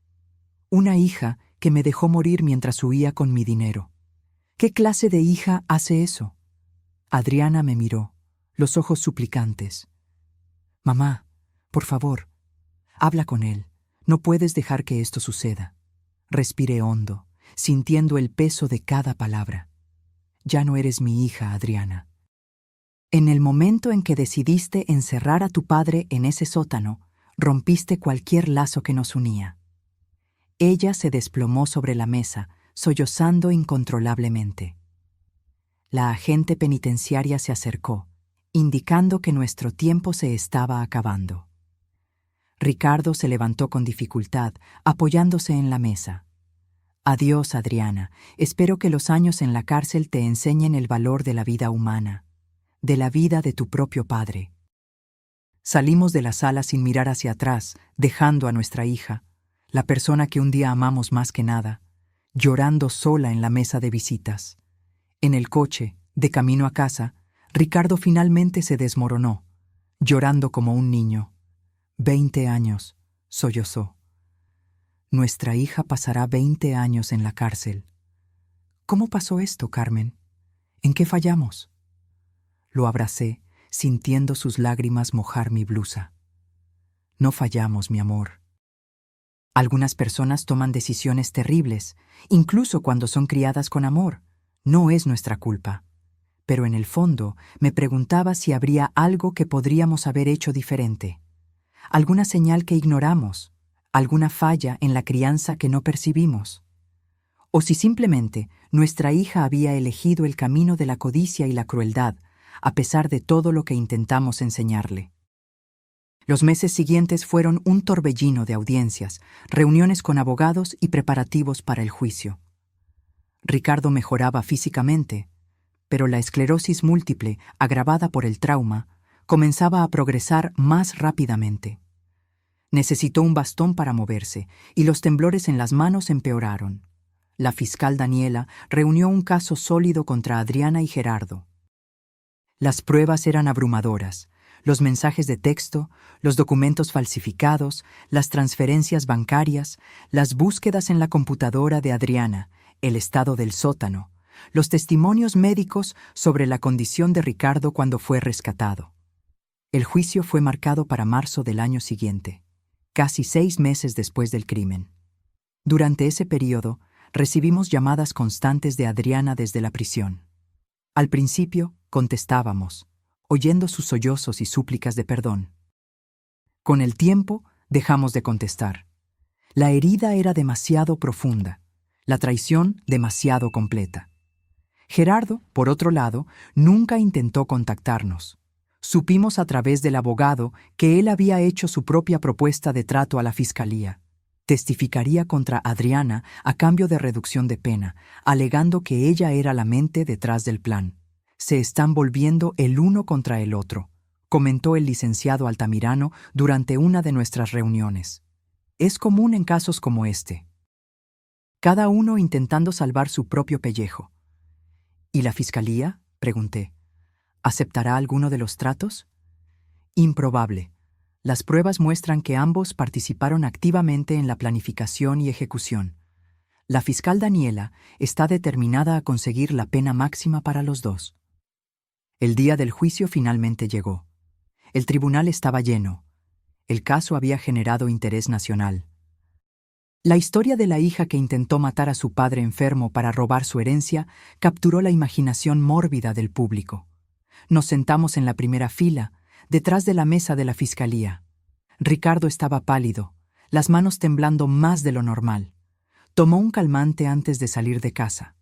Una hija que me dejó morir mientras huía con mi dinero. ¿Qué clase de hija hace eso? Adriana me miró, los ojos suplicantes. Mamá, por favor, habla con él. No puedes dejar que esto suceda. Respiré hondo, sintiendo el peso de cada palabra. Ya no eres mi hija, Adriana. En el momento en que decidiste encerrar a tu padre en ese sótano, rompiste cualquier lazo que nos unía. Ella se desplomó sobre la mesa, sollozando incontrolablemente. La agente penitenciaria se acercó, indicando que nuestro tiempo se estaba acabando. Ricardo se levantó con dificultad, apoyándose en la mesa. Adiós, Adriana. Espero que los años en la cárcel te enseñen el valor de la vida humana, de la vida de tu propio padre. Salimos de la sala sin mirar hacia atrás, dejando a nuestra hija, la persona que un día amamos más que nada, llorando sola en la mesa de visitas. En el coche, de camino a casa, Ricardo finalmente se desmoronó, llorando como un niño. 20 años, sollozó. Nuestra hija pasará 20 años en la cárcel. ¿Cómo pasó esto, Carmen? ¿En qué fallamos? Lo abracé, sintiendo sus lágrimas mojar mi blusa. No fallamos, mi amor. Algunas personas toman decisiones terribles, incluso cuando son criadas con amor. No es nuestra culpa. Pero en el fondo me preguntaba si habría algo que podríamos haber hecho diferente. Alguna señal que ignoramos, alguna falla en la crianza que no percibimos. O si simplemente nuestra hija había elegido el camino de la codicia y la crueldad, a pesar de todo lo que intentamos enseñarle. Los meses siguientes fueron un torbellino de audiencias, reuniones con abogados y preparativos para el juicio. Ricardo mejoraba físicamente, pero la esclerosis múltiple, agravada por el trauma, comenzaba a progresar más rápidamente. Necesitó un bastón para moverse, y los temblores en las manos empeoraron. La fiscal Daniela reunió un caso sólido contra Adriana y Gerardo. Las pruebas eran abrumadoras: los mensajes de texto, los documentos falsificados, las transferencias bancarias, las búsquedas en la computadora de Adriana, el estado del sótano, los testimonios médicos sobre la condición de Ricardo cuando fue rescatado. El juicio fue marcado para marzo del año siguiente, casi 6 meses después del crimen. Durante ese periodo, recibimos llamadas constantes de Adriana desde la prisión. Al principio, contestábamos, oyendo sus sollozos y súplicas de perdón. Con el tiempo, dejamos de contestar. La herida era demasiado profunda, la traición demasiado completa. Gerardo, por otro lado, nunca intentó contactarnos. Supimos a través del abogado que él había hecho su propia propuesta de trato a la fiscalía. Testificaría contra Adriana a cambio de reducción de pena, alegando que ella era la mente detrás del plan. Se están volviendo el uno contra el otro, comentó el licenciado Altamirano durante una de nuestras reuniones. Es común en casos como este. Cada uno intentando salvar su propio pellejo. ¿Y la fiscalía?, pregunté. ¿Aceptará alguno de los tratos? Improbable. Las pruebas muestran que ambos participaron activamente en la planificación y ejecución. La fiscal Daniela está determinada a conseguir la pena máxima para los dos. El día del juicio finalmente llegó. El tribunal estaba lleno. El caso había generado interés nacional. La historia de la hija que intentó matar a su padre enfermo para robar su herencia capturó la imaginación mórbida del público. Nos sentamos en la primera fila, detrás de la mesa de la fiscalía. Ricardo estaba pálido, las manos temblando más de lo normal. Tomó un calmante antes de salir de casa,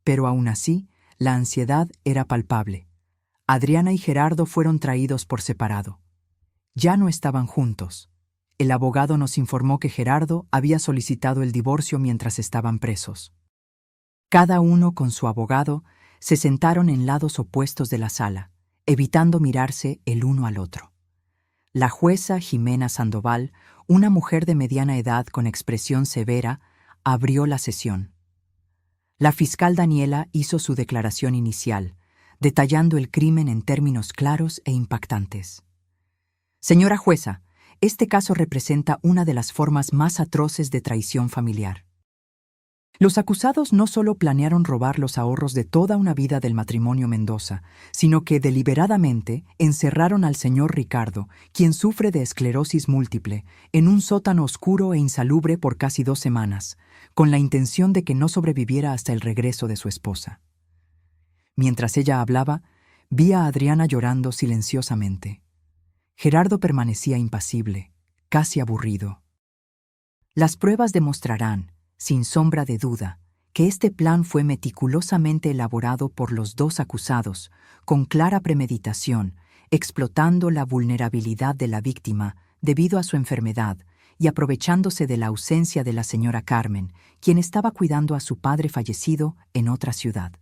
pero aún así, la ansiedad era palpable. Adriana y Gerardo fueron traídos por separado. Ya no estaban juntos. El abogado nos informó que Gerardo había solicitado el divorcio mientras estaban presos. Cada uno con su abogado se sentaron en lados opuestos de la sala, evitando mirarse el uno al otro. La jueza Jimena Sandoval, una mujer de mediana edad con expresión severa, abrió la sesión. La fiscal Daniela hizo su declaración inicial, detallando el crimen en términos claros e impactantes. Señora jueza, este caso representa una de las formas más atroces de traición familiar. Los acusados no solo planearon robar los ahorros de toda una vida del matrimonio Mendoza, sino que deliberadamente encerraron al señor Ricardo, quien sufre de esclerosis múltiple, en un sótano oscuro e insalubre por casi 2 semanas, con la intención de que no sobreviviera hasta el regreso de su esposa. Mientras ella hablaba, vi a Adriana llorando silenciosamente. Gerardo permanecía impasible, casi aburrido. Las pruebas demostrarán, sin sombra de duda, que este plan fue meticulosamente elaborado por los 2 acusados, con clara premeditación, explotando la vulnerabilidad de la víctima debido a su enfermedad y aprovechándose de la ausencia de la señora Carmen, quien estaba cuidando a su padre fallecido en otra ciudad.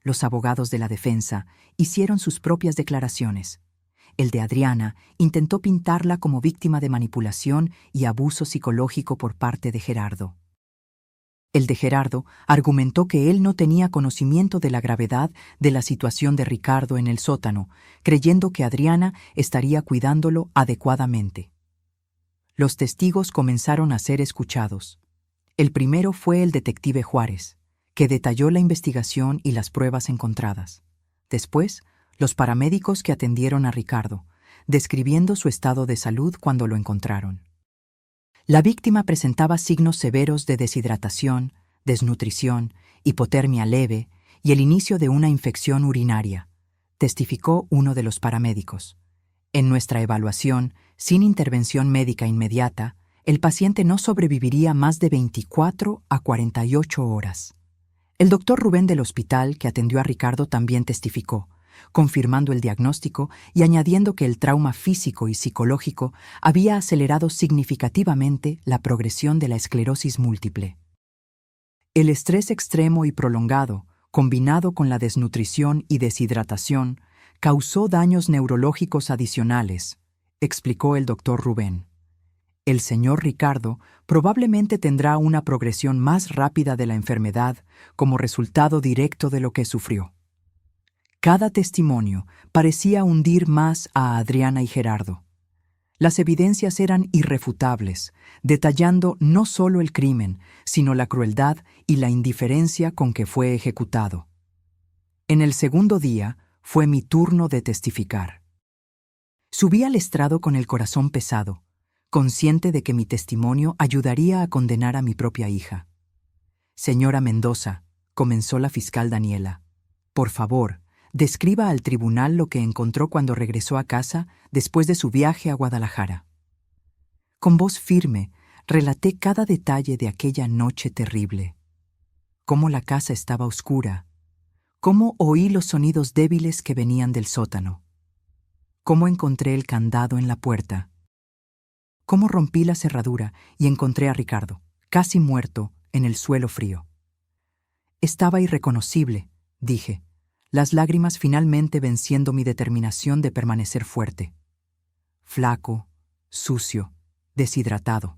Los abogados de la defensa hicieron sus propias declaraciones. El de Adriana intentó pintarla como víctima de manipulación y abuso psicológico por parte de Gerardo. El de Gerardo argumentó que él no tenía conocimiento de la gravedad de la situación de Ricardo en el sótano, creyendo que Adriana estaría cuidándolo adecuadamente. Los testigos comenzaron a ser escuchados. El primero fue el detective Juárez, que detalló la investigación y las pruebas encontradas. Después, los paramédicos que atendieron a Ricardo, describiendo su estado de salud cuando lo encontraron. La víctima presentaba signos severos de deshidratación, desnutrición, hipotermia leve y el inicio de una infección urinaria, testificó uno de los paramédicos. En nuestra evaluación, sin intervención médica inmediata, el paciente no sobreviviría más de 24 a 48 horas. El doctor Rubén del hospital que atendió a Ricardo también testificó, confirmando el diagnóstico y añadiendo que el trauma físico y psicológico había acelerado significativamente la progresión de la esclerosis múltiple. El estrés extremo y prolongado, combinado con la desnutrición y deshidratación, causó daños neurológicos adicionales, explicó el doctor Rubén. El señor Ricardo probablemente tendrá una progresión más rápida de la enfermedad como resultado directo de lo que sufrió. Cada testimonio parecía hundir más a Adriana y Gerardo. Las evidencias eran irrefutables, detallando no solo el crimen, sino la crueldad y la indiferencia con que fue ejecutado. En el segundo día fue mi turno de testificar. Subí al estrado con el corazón pesado, consciente de que mi testimonio ayudaría a condenar a mi propia hija. Señora Mendoza, comenzó la fiscal Daniela, por favor, describa al tribunal lo que encontró cuando regresó a casa después de su viaje a Guadalajara. Con voz firme, relaté cada detalle de aquella noche terrible. Cómo la casa estaba oscura, cómo oí los sonidos débiles que venían del sótano, cómo encontré el candado en la puerta, cómo rompí la cerradura y encontré a Ricardo, casi muerto, en el suelo frío. Estaba irreconocible, dije, las lágrimas finalmente venciendo mi determinación de permanecer fuerte. Flaco, sucio, deshidratado.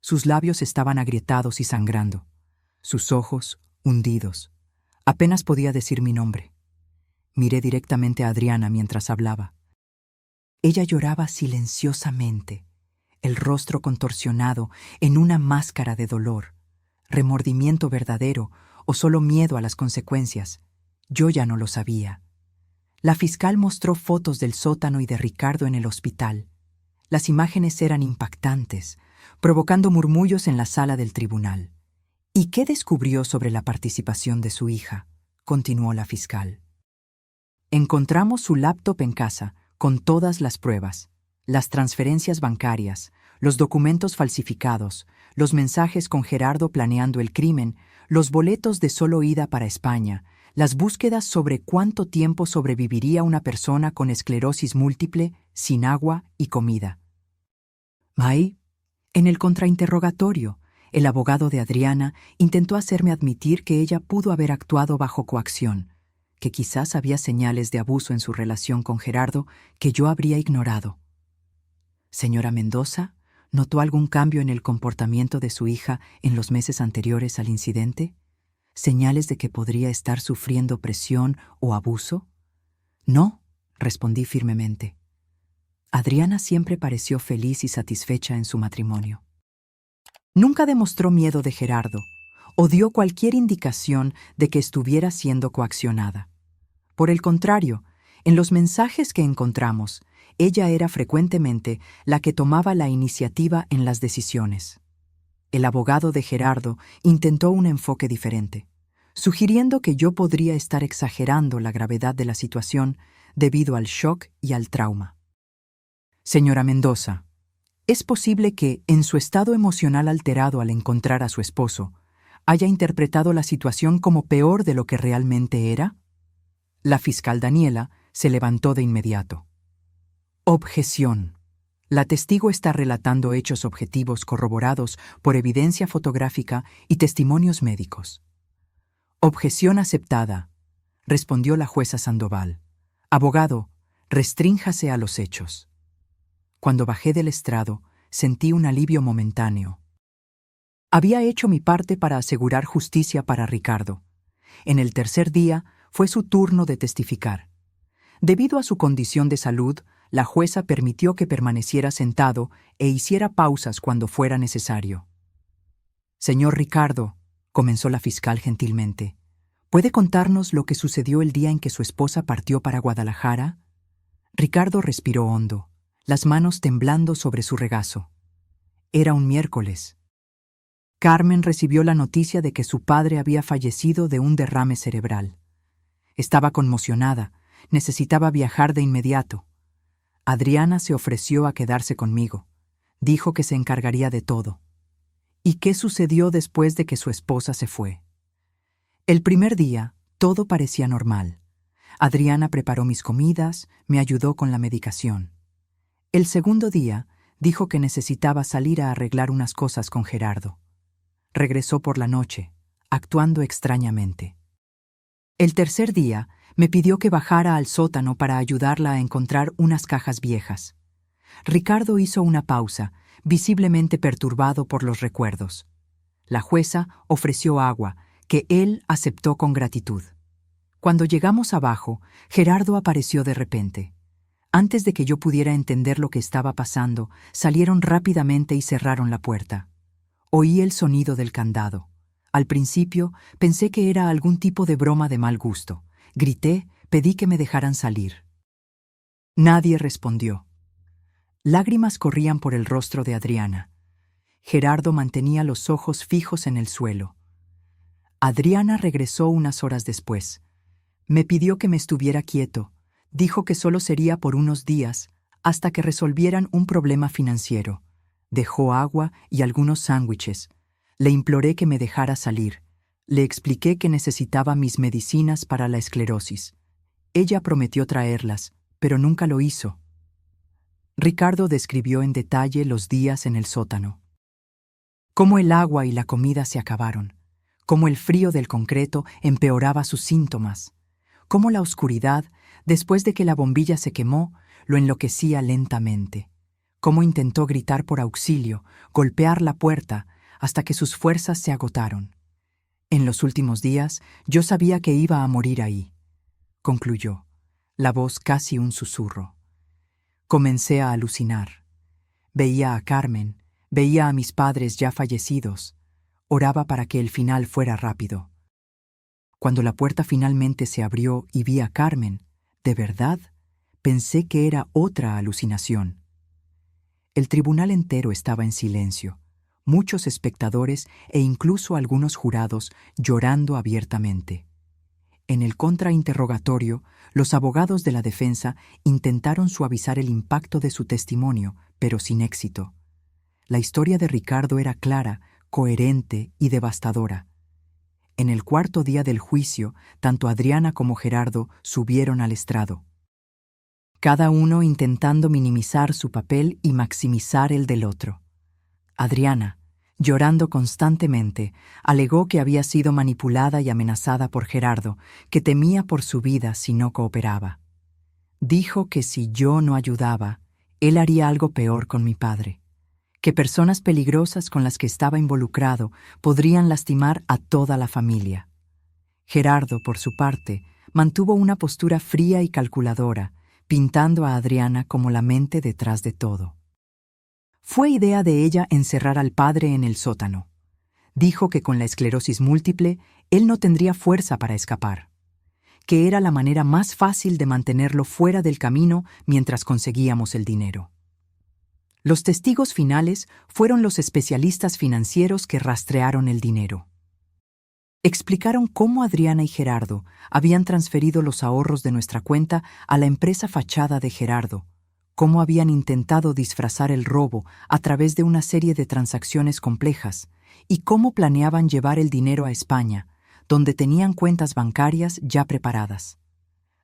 Sus labios estaban agrietados y sangrando, sus ojos hundidos. Apenas podía decir mi nombre. Miré directamente a Adriana mientras hablaba. Ella lloraba silenciosamente, el rostro contorsionado en una máscara de dolor, remordimiento verdadero o solo miedo a las consecuencias. Yo ya no lo sabía. La fiscal mostró fotos del sótano y de Ricardo en el hospital. Las imágenes eran impactantes, provocando murmullos en la sala del tribunal. ¿Y qué descubrió sobre la participación de su hija?, continuó la fiscal. Encontramos su laptop en casa, con todas las pruebas, las transferencias bancarias, los documentos falsificados, los mensajes con Gerardo planeando el crimen, los boletos de solo ida para España, las búsquedas sobre cuánto tiempo sobreviviría una persona con esclerosis múltiple, sin agua y comida. Ahí, en el contrainterrogatorio, el abogado de Adriana intentó hacerme admitir que ella pudo haber actuado bajo coacción, que quizás había señales de abuso en su relación con Gerardo que yo habría ignorado. Señora Mendoza, ¿notó algún cambio en el comportamiento de su hija en los meses anteriores al incidente? ¿Señales de que podría estar sufriendo presión o abuso? No, respondí firmemente. Adriana siempre pareció feliz y satisfecha en su matrimonio. Nunca demostró miedo de Gerardo o dio cualquier indicación de que estuviera siendo coaccionada. Por el contrario, en los mensajes que encontramos, ella era frecuentemente la que tomaba la iniciativa en las decisiones. El abogado de Gerardo intentó un enfoque diferente, sugiriendo que yo podría estar exagerando la gravedad de la situación debido al shock y al trauma. Señora Mendoza, ¿es posible que, en su estado emocional alterado al encontrar a su esposo, haya interpretado la situación como peor de lo que realmente era? La fiscal Daniela se levantó de inmediato. Objeción. La testigo está relatando hechos objetivos corroborados por evidencia fotográfica y testimonios médicos. Objeción aceptada, respondió la jueza Sandoval. Abogado, restrínjase a los hechos. Cuando bajé del estrado, sentí un alivio momentáneo. Había hecho mi parte para asegurar justicia para Ricardo. En el tercer día fue su turno de testificar. Debido a su condición de salud, la jueza permitió que permaneciera sentado e hiciera pausas cuando fuera necesario. Señor Ricardo, comenzó la fiscal gentilmente, ¿puede contarnos lo que sucedió el día en que su esposa partió para Guadalajara? Ricardo respiró hondo, las manos temblando sobre su regazo. Era un miércoles. Carmen recibió la noticia de que su padre había fallecido de un derrame cerebral. Estaba conmocionada, necesitaba viajar de inmediato. Adriana se ofreció a quedarse conmigo. Dijo que se encargaría de todo. ¿Y qué sucedió después de que su esposa se fue? El primer día, todo parecía normal. Adriana preparó mis comidas, me ayudó con la medicación. El segundo día, dijo que necesitaba salir a arreglar unas cosas con Gerardo. Regresó por la noche, actuando extrañamente. El tercer día, me pidió que bajara al sótano para ayudarla a encontrar unas cajas viejas. Ricardo hizo una pausa, visiblemente perturbado por los recuerdos. La jueza ofreció agua, que él aceptó con gratitud. Cuando llegamos abajo, Gerardo apareció de repente. Antes de que yo pudiera entender lo que estaba pasando, salieron rápidamente y cerraron la puerta. Oí el sonido del candado. Al principio, pensé que era algún tipo de broma de mal gusto. Grité, pedí que me dejaran salir. Nadie respondió. Lágrimas corrían por el rostro de Adriana. Gerardo mantenía los ojos fijos en el suelo. Adriana regresó unas horas después. Me pidió que me estuviera quieto. Dijo que solo sería por unos días, hasta que resolvieran un problema financiero. Dejó agua y algunos sándwiches. Le imploré que me dejara salir. Le expliqué que necesitaba mis medicinas para la esclerosis. Ella prometió traerlas, pero nunca lo hizo. Ricardo describió en detalle los días en el sótano. Cómo el agua y la comida se acabaron. Cómo el frío del concreto empeoraba sus síntomas. Cómo la oscuridad, después de que la bombilla se quemó, lo enloquecía lentamente. Cómo intentó gritar por auxilio, golpear la puerta, hasta que sus fuerzas se agotaron. En los últimos días, yo sabía que iba a morir ahí, concluyó, la voz casi un susurro. Comencé a alucinar. Veía a Carmen, veía a mis padres ya fallecidos. Oraba para que el final fuera rápido. Cuando la puerta finalmente se abrió y vi a Carmen, de verdad, pensé que era otra alucinación. El tribunal entero estaba en silencio. Muchos espectadores e incluso algunos jurados llorando abiertamente. En el contrainterrogatorio, los abogados de la defensa intentaron suavizar el impacto de su testimonio, pero sin éxito. La historia de Ricardo era clara, coherente y devastadora. En el cuarto día del juicio, tanto Adriana como Gerardo subieron al estrado. Cada uno intentando minimizar su papel y maximizar el del otro. Adriana, llorando constantemente, alegó que había sido manipulada y amenazada por Gerardo, que temía por su vida si no cooperaba. Dijo que si yo no ayudaba, él haría algo peor con mi padre, que personas peligrosas con las que estaba involucrado podrían lastimar a toda la familia. Gerardo, por su parte, mantuvo una postura fría y calculadora, pintando a Adriana como la mente detrás de todo. Fue idea de ella encerrar al padre en el sótano. Dijo que con la esclerosis múltiple, él no tendría fuerza para escapar, que era la manera más fácil de mantenerlo fuera del camino mientras conseguíamos el dinero. Los testigos finales fueron los especialistas financieros que rastrearon el dinero. Explicaron cómo Adriana y Gerardo habían transferido los ahorros de nuestra cuenta a la empresa fachada de Gerardo, cómo habían intentado disfrazar el robo a través de una serie de transacciones complejas y cómo planeaban llevar el dinero a España, donde tenían cuentas bancarias ya preparadas.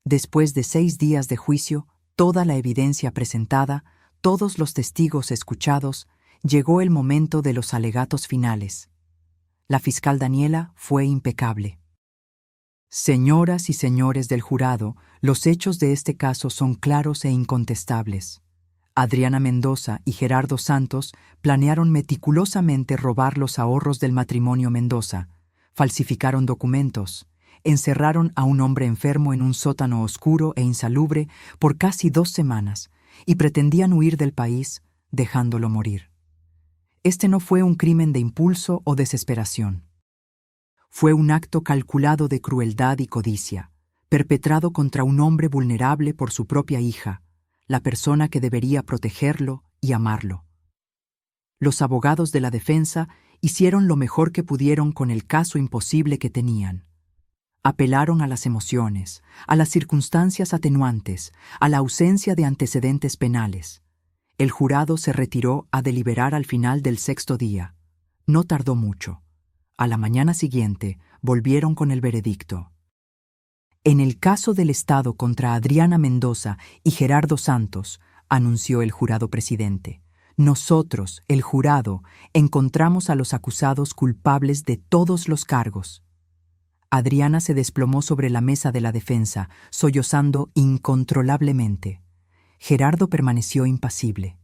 Después de 6 días de juicio, toda la evidencia presentada, todos los testigos escuchados, llegó el momento de los alegatos finales. La fiscal Daniela fue impecable. Señoras y señores del jurado, los hechos de este caso son claros e incontestables. Adriana Mendoza y Gerardo Santos planearon meticulosamente robar los ahorros del matrimonio Mendoza, falsificaron documentos, encerraron a un hombre enfermo en un sótano oscuro e insalubre por casi 2 semanas y pretendían huir del país, dejándolo morir. Este no fue un crimen de impulso o desesperación. Fue un acto calculado de crueldad y codicia, perpetrado contra un hombre vulnerable por su propia hija, la persona que debería protegerlo y amarlo. Los abogados de la defensa hicieron lo mejor que pudieron con el caso imposible que tenían. Apelaron a las emociones, a las circunstancias atenuantes, a la ausencia de antecedentes penales. El jurado se retiró a deliberar al final del 6º día. No tardó mucho. A la mañana siguiente volvieron con el veredicto. En el caso del Estado contra Adriana Mendoza y Gerardo Santos, anunció el jurado presidente, nosotros, el jurado, encontramos a los acusados culpables de todos los cargos. Adriana se desplomó sobre la mesa de la defensa, sollozando incontrolablemente. Gerardo permaneció impasible.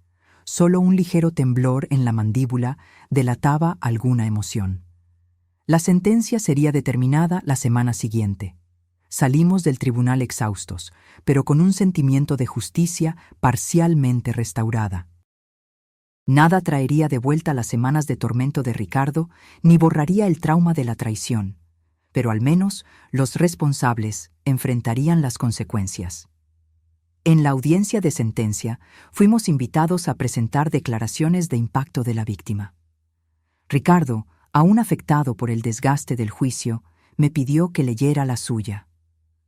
Solo un ligero temblor en la mandíbula delataba alguna emoción. La sentencia sería determinada la semana siguiente. Salimos del tribunal exhaustos, pero con un sentimiento de justicia parcialmente restaurada. Nada traería de vuelta las semanas de tormento de Ricardo, ni borraría el trauma de la traición, pero al menos los responsables enfrentarían las consecuencias. En la audiencia de sentencia, fuimos invitados a presentar declaraciones de impacto de la víctima. Ricardo, aún afectado por el desgaste del juicio, me pidió que leyera la suya.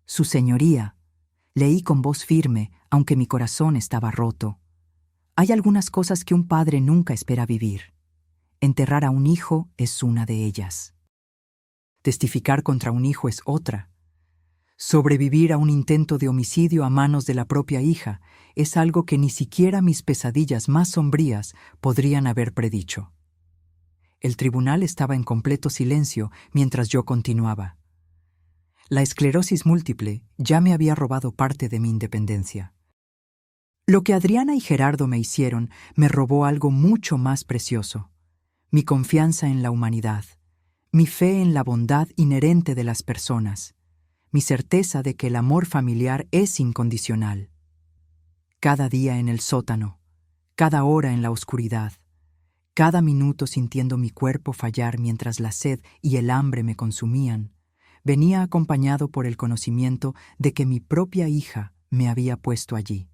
Su señoría, leí con voz firme, aunque mi corazón estaba roto. Hay algunas cosas que un padre nunca espera vivir. Enterrar a un hijo es una de ellas. Testificar contra un hijo es otra. Sobrevivir a un intento de homicidio a manos de la propia hija es algo que ni siquiera mis pesadillas más sombrías podrían haber predicho. El tribunal estaba en completo silencio mientras yo continuaba. La esclerosis múltiple ya me había robado parte de mi independencia. Lo que Adriana y Gerardo me hicieron me robó algo mucho más precioso: mi confianza en la humanidad, mi fe en la bondad inherente de las personas, mi certeza de que el amor familiar es incondicional. Cada día en el sótano, cada hora en la oscuridad, cada minuto sintiendo mi cuerpo fallar mientras la sed y el hambre me consumían, venía acompañado por el conocimiento de que mi propia hija me había puesto allí.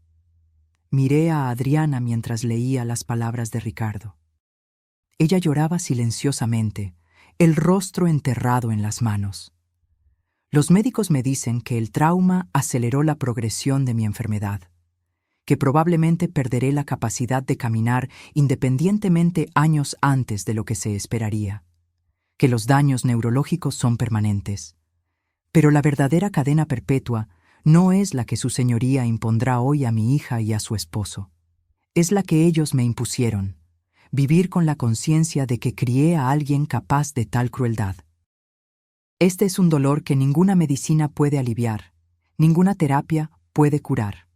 Miré a Adriana mientras leía las palabras de Ricardo. Ella lloraba silenciosamente, el rostro enterrado en las manos. Los médicos me dicen que el trauma aceleró la progresión de mi enfermedad, que probablemente perderé la capacidad de caminar independientemente años antes de lo que se esperaría, que los daños neurológicos son permanentes. Pero la verdadera cadena perpetua no es la que su señoría impondrá hoy a mi hija y a su esposo. Es la que ellos me impusieron: vivir con la conciencia de que crié a alguien capaz de tal crueldad. Este es un dolor que ninguna medicina puede aliviar, ninguna terapia puede curar.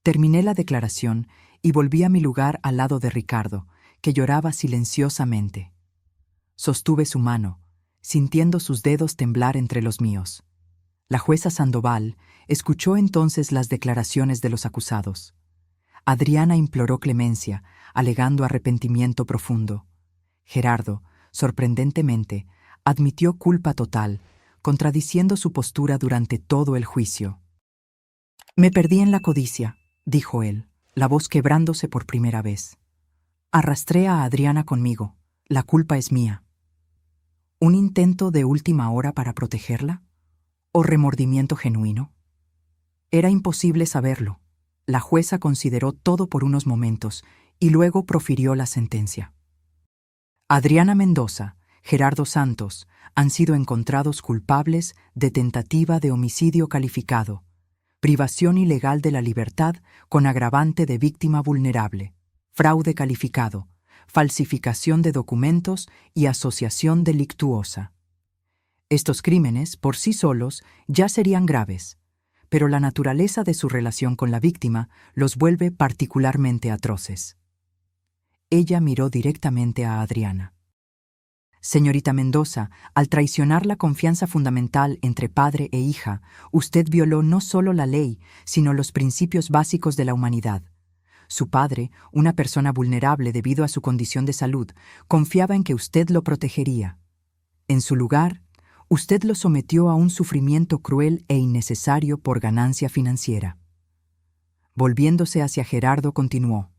Terminé la declaración y volví a mi lugar al lado de Ricardo, que lloraba silenciosamente. Sostuve su mano, sintiendo sus dedos temblar entre los míos. La jueza Sandoval escuchó entonces las declaraciones de los acusados. Adriana imploró clemencia, alegando arrepentimiento profundo. Gerardo, sorprendentemente, admitió culpa total, contradiciendo su postura durante todo el juicio. «Me perdí en la codicia», dijo él, la voz quebrándose por primera vez. «Arrastré a Adriana conmigo. La culpa es mía». ¿Un intento de última hora para protegerla? ¿O remordimiento genuino? Era imposible saberlo. La jueza consideró todo por unos momentos y luego profirió la sentencia. Adriana Mendoza, Gerardo Santos, han sido encontrados culpables de tentativa de homicidio calificado, privación ilegal de la libertad con agravante de víctima vulnerable, fraude calificado, falsificación de documentos y asociación delictuosa. Estos crímenes, por sí solos, ya serían graves, pero la naturaleza de su relación con la víctima los vuelve particularmente atroces. Ella miró directamente a Adriana. Señorita Mendoza, al traicionar la confianza fundamental entre padre e hija, usted violó no solo la ley, sino los principios básicos de la humanidad. Su padre, una persona vulnerable debido a su condición de salud, confiaba en que usted lo protegería. En su lugar, usted lo sometió a un sufrimiento cruel e innecesario por ganancia financiera. Volviéndose hacia Gerardo, continuó: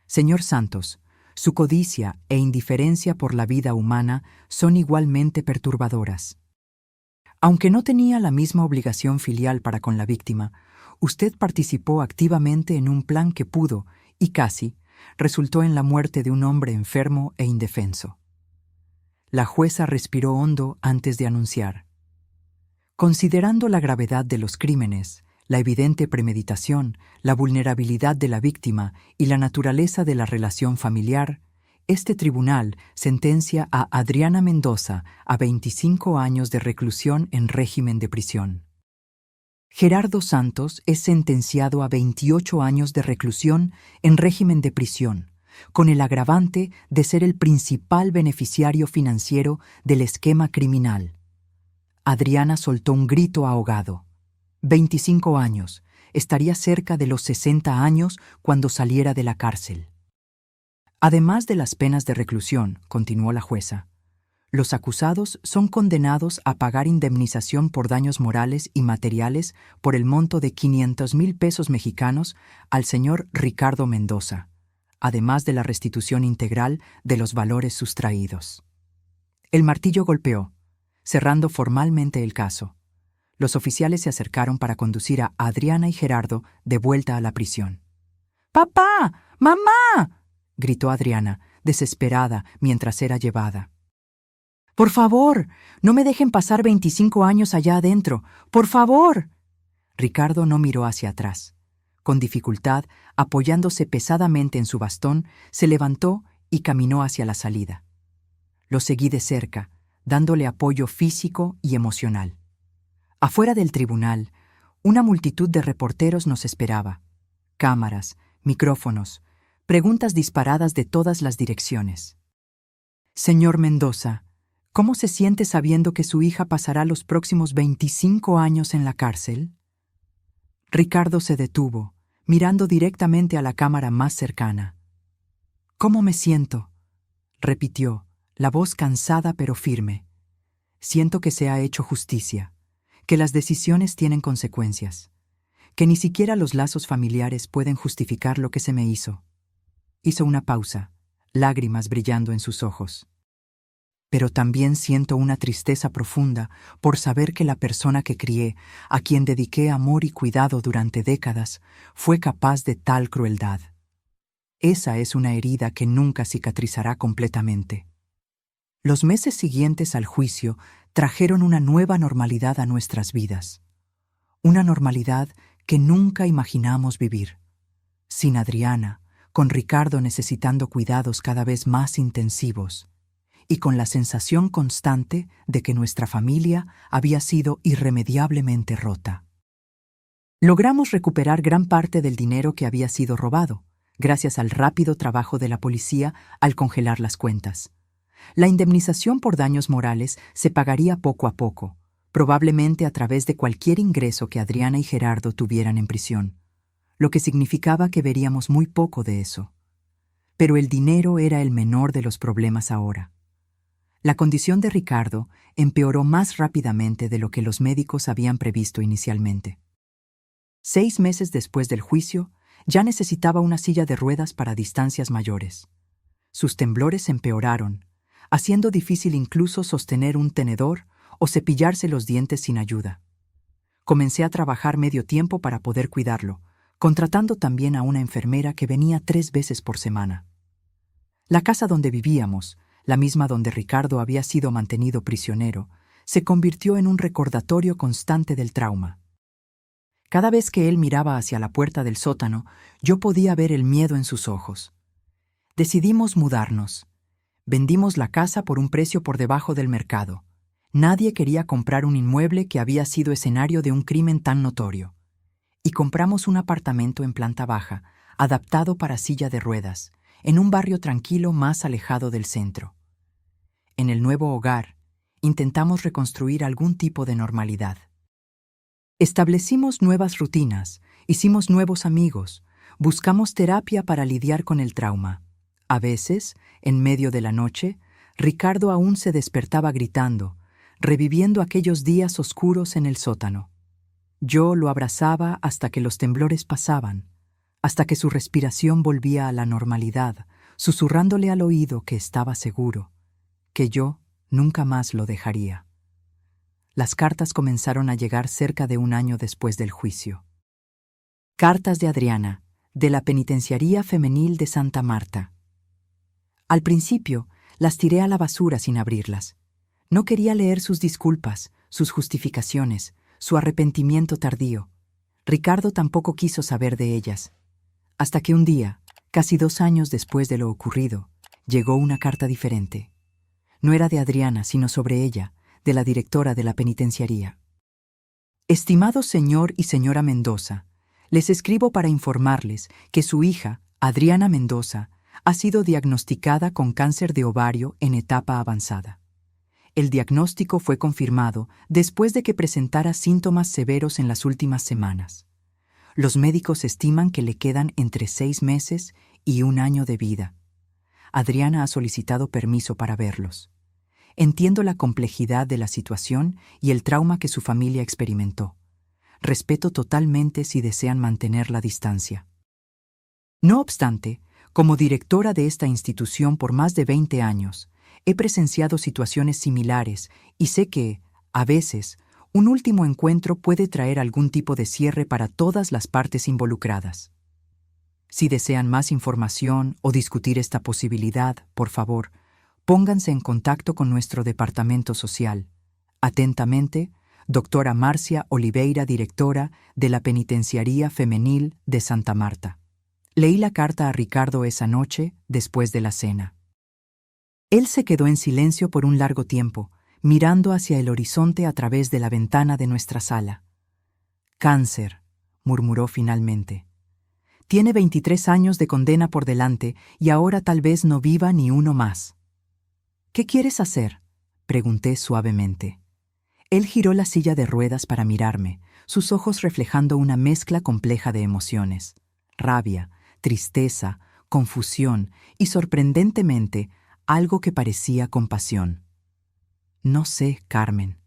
Señor Santos, su codicia e indiferencia por la vida humana son igualmente perturbadoras. Aunque no tenía la misma obligación filial para con la víctima, usted participó activamente en un plan que pudo, y casi, resultó en la muerte de un hombre enfermo e indefenso. La jueza respiró hondo antes de anunciar: Considerando la gravedad de los crímenes, la evidente premeditación, la vulnerabilidad de la víctima y la naturaleza de la relación familiar, este tribunal sentencia a Adriana Mendoza a 25 años de reclusión en régimen de prisión. Gerardo Santos es sentenciado a 28 años de reclusión en régimen de prisión, con el agravante de ser el principal beneficiario financiero del esquema criminal. Adriana soltó un grito ahogado. 25 años. Estaría cerca de los 60 años cuando saliera de la cárcel. Además de las penas de reclusión, continuó la jueza, los acusados son condenados a pagar indemnización por daños morales y materiales por el monto de 500,000 pesos mexicanos al señor Ricardo Mendoza, además de la restitución integral de los valores sustraídos. El martillo golpeó, cerrando formalmente el caso. Los oficiales se acercaron para conducir a Adriana y Gerardo de vuelta a la prisión. ¡Papá! ¡Mamá!, gritó Adriana, desesperada, mientras era llevada. ¡Por favor! ¡No me dejen pasar 25 años allá adentro! ¡Por favor! Ricardo no miró hacia atrás. Con dificultad, apoyándose pesadamente en su bastón, se levantó y caminó hacia la salida. Lo seguí de cerca, dándole apoyo físico y emocional. Afuera del tribunal, una multitud de reporteros nos esperaba. Cámaras, micrófonos, preguntas disparadas de todas las direcciones. Señor Mendoza, ¿cómo se siente sabiendo que su hija pasará los próximos 25 años en la cárcel? Ricardo se detuvo, mirando directamente a la cámara más cercana. ¿Cómo me siento?, repitió, la voz cansada pero firme. Siento que se ha hecho justicia, que las decisiones tienen consecuencias, que ni siquiera los lazos familiares pueden justificar lo que se me hizo. Hizo una pausa, lágrimas brillando en sus ojos. Pero también siento una tristeza profunda por saber que la persona que crié, a quien dediqué amor y cuidado durante décadas, fue capaz de tal crueldad. Esa es una herida que nunca cicatrizará completamente. Los meses siguientes al juicio trajeron una nueva normalidad a nuestras vidas. Una normalidad que nunca imaginamos vivir. Sin Adriana, con Ricardo necesitando cuidados cada vez más intensivos, y con la sensación constante de que nuestra familia había sido irremediablemente rota. Logramos recuperar gran parte del dinero que había sido robado, gracias al rápido trabajo de la policía al congelar las cuentas. La indemnización por daños morales se pagaría poco a poco, probablemente a través de cualquier ingreso que Adriana y Gerardo tuvieran en prisión, lo que significaba que veríamos muy poco de eso. Pero el dinero era el menor de los problemas ahora. La condición de Ricardo empeoró más rápidamente de lo que los médicos habían previsto inicialmente. 6 meses después del juicio, ya necesitaba una silla de ruedas para distancias mayores. Sus temblores empeoraron, haciendo difícil incluso sostener un tenedor o cepillarse los dientes sin ayuda. Comencé a trabajar medio tiempo para poder cuidarlo, contratando también a una enfermera que venía 3 veces por semana. La casa donde vivíamos, la misma donde Ricardo había sido mantenido prisionero, se convirtió en un recordatorio constante del trauma. Cada vez que él miraba hacia la puerta del sótano, yo podía ver el miedo en sus ojos. Decidimos mudarnos. Vendimos la casa por un precio por debajo del mercado. Nadie quería comprar un inmueble que había sido escenario de un crimen tan notorio. Y compramos un apartamento en planta baja, adaptado para silla de ruedas, en un barrio tranquilo más alejado del centro. En el nuevo hogar, intentamos reconstruir algún tipo de normalidad. Establecimos nuevas rutinas, hicimos nuevos amigos, buscamos terapia para lidiar con el trauma. A veces, en medio de la noche, Ricardo aún se despertaba gritando, reviviendo aquellos días oscuros en el sótano. Yo lo abrazaba hasta que los temblores pasaban, hasta que su respiración volvía a la normalidad, susurrándole al oído que estaba seguro, que yo nunca más lo dejaría. Las cartas comenzaron a llegar cerca de un año después del juicio. Cartas de Adriana, de la Penitenciaría Femenil de Santa Marta. Al principio, las tiré a la basura sin abrirlas. No quería leer sus disculpas, sus justificaciones, su arrepentimiento tardío. Ricardo tampoco quiso saber de ellas. Hasta que un día, casi 2 años después de lo ocurrido, llegó una carta diferente. No era de Adriana, sino sobre ella, de la directora de la penitenciaría. Estimado señor y señora Mendoza, les escribo para informarles que su hija, Adriana Mendoza, ha sido diagnosticada con cáncer de ovario en etapa avanzada. El diagnóstico fue confirmado después de que presentara síntomas severos en las últimas semanas. Los médicos estiman que le quedan entre 6 meses y 1 año de vida. Adriana ha solicitado permiso para verlos. Entiendo la complejidad de la situación y el trauma que su familia experimentó. Respeto totalmente si desean mantener la distancia. No obstante, como directora de esta institución por más de 20 años, he presenciado situaciones similares y sé que, a veces, un último encuentro puede traer algún tipo de cierre para todas las partes involucradas. Si desean más información o discutir esta posibilidad, por favor, pónganse en contacto con nuestro departamento social. Atentamente, doctora Marcia Oliveira, directora de la Penitenciaría Femenil de Santa Marta. Leí la carta a Ricardo esa noche, después de la cena. Él se quedó en silencio por un largo tiempo, mirando hacia el horizonte a través de la ventana de nuestra sala. «Cáncer», murmuró finalmente. «Tiene 23 años de condena por delante y ahora tal vez no viva ni uno más». «¿Qué quieres hacer?», pregunté suavemente. Él giró la silla de ruedas para mirarme, sus ojos reflejando una mezcla compleja de emociones: rabia, tristeza, confusión y, sorprendentemente, algo que parecía compasión. «No sé, Carmen.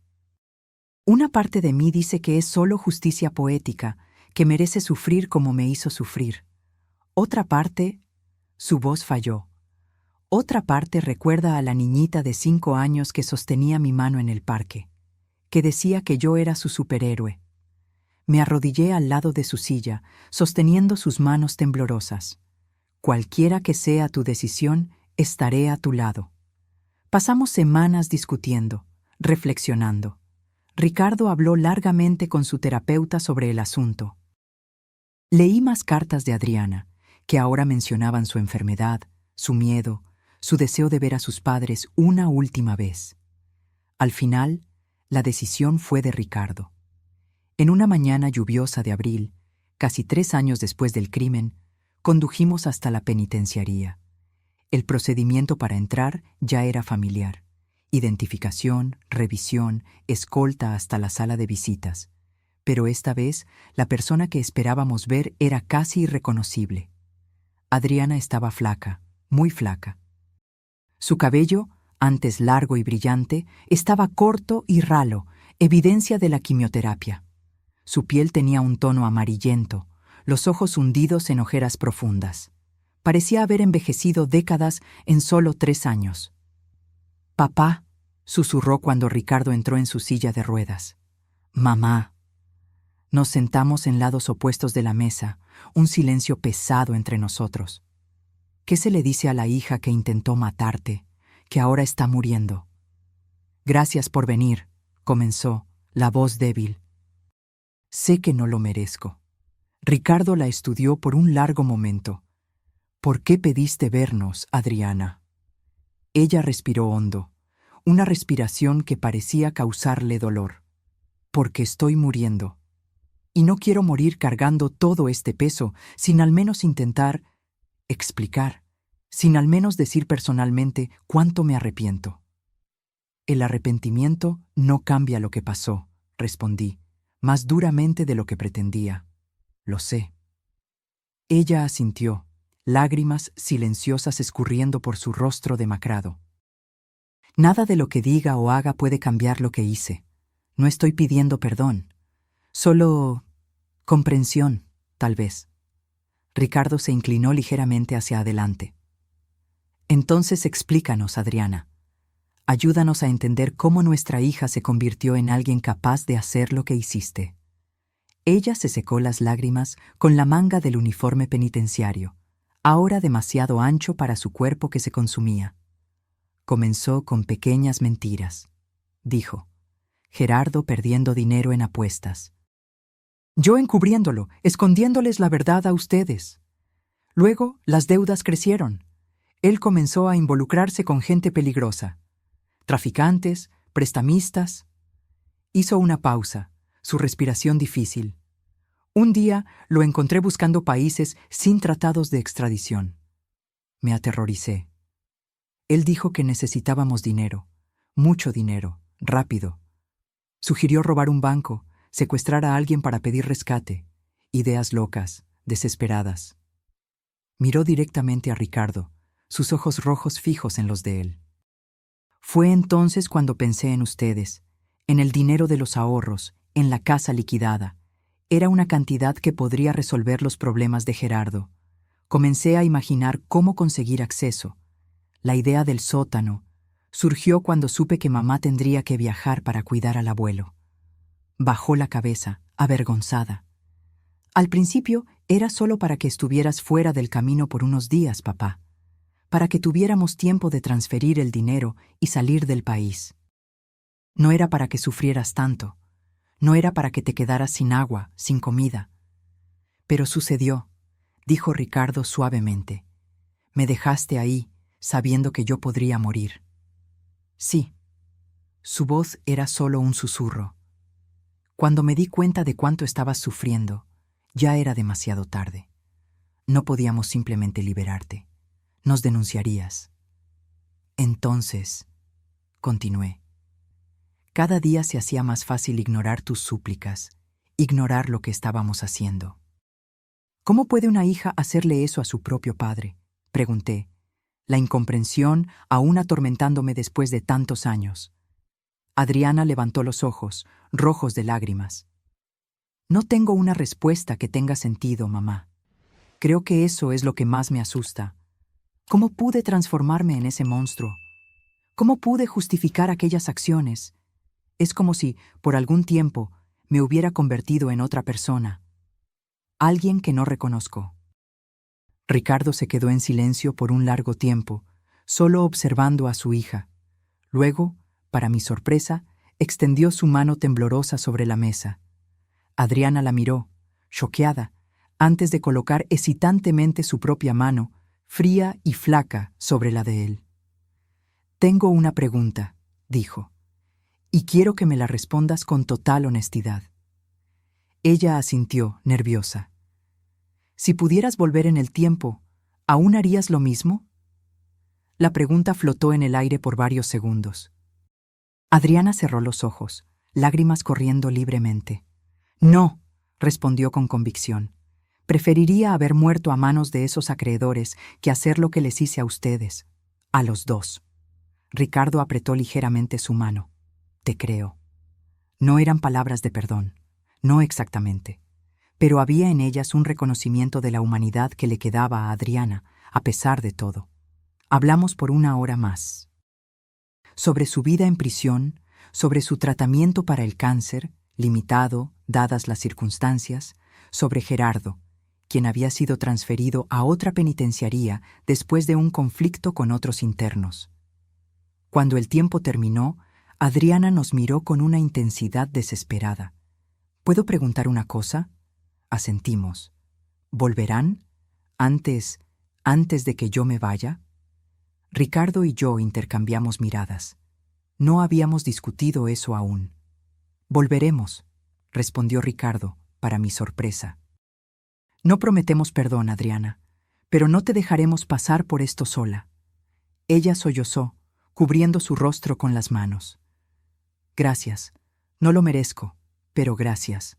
Una parte de mí dice que es solo justicia poética, que merece sufrir como me hizo sufrir. Otra parte...» Su voz falló. «Otra parte recuerda a la niñita de 5 años que sostenía mi mano en el parque, que decía que yo era su superhéroe». Me arrodillé al lado de su silla, sosteniendo sus manos temblorosas. «Cualquiera que sea tu decisión, estaré a tu lado». Pasamos semanas discutiendo, reflexionando. Ricardo habló largamente con su terapeuta sobre el asunto. Leí más cartas de Adriana, que ahora mencionaban su enfermedad, su miedo, su deseo de ver a sus padres una última vez. Al final, la decisión fue de Ricardo. En una mañana lluviosa de abril, casi 3 años después del crimen, condujimos hasta la penitenciaría. El procedimiento para entrar ya era familiar: identificación, revisión, escolta hasta la sala de visitas. Pero esta vez, la persona que esperábamos ver era casi irreconocible. Adriana estaba flaca, muy flaca. Su cabello, antes largo y brillante, estaba corto y ralo, evidencia de la quimioterapia. Su piel tenía un tono amarillento, los ojos hundidos en ojeras profundas. Parecía haber envejecido décadas en solo 3 años. «Papá», susurró cuando Ricardo entró en su silla de ruedas. «Mamá». Nos sentamos en lados opuestos de la mesa, un silencio pesado entre nosotros. «¿Qué se le dice a la hija que intentó matarte, que ahora está muriendo?» «Gracias por venir», comenzó, la voz débil. Sé que no lo merezco. Ricardo la estudió por un largo momento. ¿Por qué pediste vernos, Adriana? Ella respiró hondo, una respiración que parecía causarle dolor. Porque estoy muriendo. Y no quiero morir cargando todo este peso sin al menos intentar explicar, sin al menos decir personalmente cuánto me arrepiento. El arrepentimiento no cambia lo que pasó, respondí, más duramente de lo que pretendía. Lo sé. Ella asintió, lágrimas silenciosas escurriendo por su rostro demacrado. Nada de lo que diga o haga puede cambiar lo que hice. No estoy pidiendo perdón. Solo comprensión, tal vez. Ricardo se inclinó ligeramente hacia adelante. Entonces explícanos, Adriana. Ayúdanos a entender cómo nuestra hija se convirtió en alguien capaz de hacer lo que hiciste. Ella se secó las lágrimas con la manga del uniforme penitenciario, ahora demasiado ancho para su cuerpo que se consumía. Comenzó con pequeñas mentiras, dijo. Gerardo perdiendo dinero en apuestas. Yo encubriéndolo, escondiéndoles la verdad a ustedes. Luego, las deudas crecieron. Él comenzó a involucrarse con gente peligrosa. Traficantes, prestamistas. Hizo una pausa, su respiración difícil. Un día lo encontré buscando países sin tratados de extradición. Me aterroricé. Él dijo que necesitábamos dinero, mucho dinero, rápido. Sugirió robar un banco, secuestrar a alguien para pedir rescate. Ideas locas, desesperadas. Miró directamente a Ricardo, sus ojos rojos fijos en los de él. Fue entonces cuando pensé en ustedes, en el dinero de los ahorros, en la casa liquidada. Era una cantidad que podría resolver los problemas de Gerardo. Comencé a imaginar cómo conseguir acceso. La idea del sótano surgió cuando supe que mamá tendría que viajar para cuidar al abuelo. Bajó la cabeza, avergonzada. Al principio era solo para que estuvieras fuera del camino por unos días, papá, para que tuviéramos tiempo de transferir el dinero y salir del país. No era para que sufrieras tanto, no era para que te quedaras sin agua, sin comida. Pero sucedió, dijo Ricardo suavemente. Me dejaste ahí, sabiendo que yo podría morir. Sí. Su voz era solo un susurro. Cuando me di cuenta de cuánto estabas sufriendo, ya era demasiado tarde. No podíamos simplemente liberarte. Nos denunciarías. Entonces, continué, cada día se hacía más fácil ignorar tus súplicas, ignorar lo que estábamos haciendo. ¿Cómo puede una hija hacerle eso a su propio padre?, pregunté, la incomprensión aún atormentándome después de tantos años. Adriana levantó los ojos, rojos de lágrimas. No tengo una respuesta que tenga sentido, mamá. Creo que eso es lo que más me asusta. ¿Cómo pude transformarme en ese monstruo? ¿Cómo pude justificar aquellas acciones? Es como si, por algún tiempo, me hubiera convertido en otra persona. Alguien que no reconozco. Ricardo se quedó en silencio por un largo tiempo, solo observando a su hija. Luego, para mi sorpresa, extendió su mano temblorosa sobre la mesa. Adriana la miró, choqueada, antes de colocar hesitantemente su propia mano, fría y flaca, sobre la de él. Tengo una pregunta, dijo, y quiero que me la respondas con total honestidad. Ella asintió, nerviosa. Si pudieras volver en el tiempo, ¿aún harías lo mismo? La pregunta flotó en el aire por varios segundos. Adriana cerró los ojos, lágrimas corriendo libremente. No, respondió con convicción. Preferiría haber muerto a manos de esos acreedores que hacer lo que les hice a ustedes, a los dos. Ricardo apretó ligeramente su mano. Te creo. No eran palabras de perdón, no exactamente, pero había en ellas un reconocimiento de la humanidad que le quedaba a Adriana, a pesar de todo. Hablamos por una hora más. Sobre su vida en prisión, sobre su tratamiento para el cáncer, limitado, dadas las circunstancias, sobre Gerardo, quien había sido transferido a otra penitenciaría después de un conflicto con otros internos. Cuando el tiempo terminó, Adriana nos miró con una intensidad desesperada. ¿Puedo preguntar una cosa? Asentimos. ¿Volverán? ¿Antes de que yo me vaya? Ricardo y yo intercambiamos miradas. No habíamos discutido eso aún. Volveremos, respondió Ricardo, para mi sorpresa. No prometemos perdón, Adriana, pero no te dejaremos pasar por esto sola. Ella sollozó, cubriendo su rostro con las manos. Gracias. No lo merezco, pero gracias.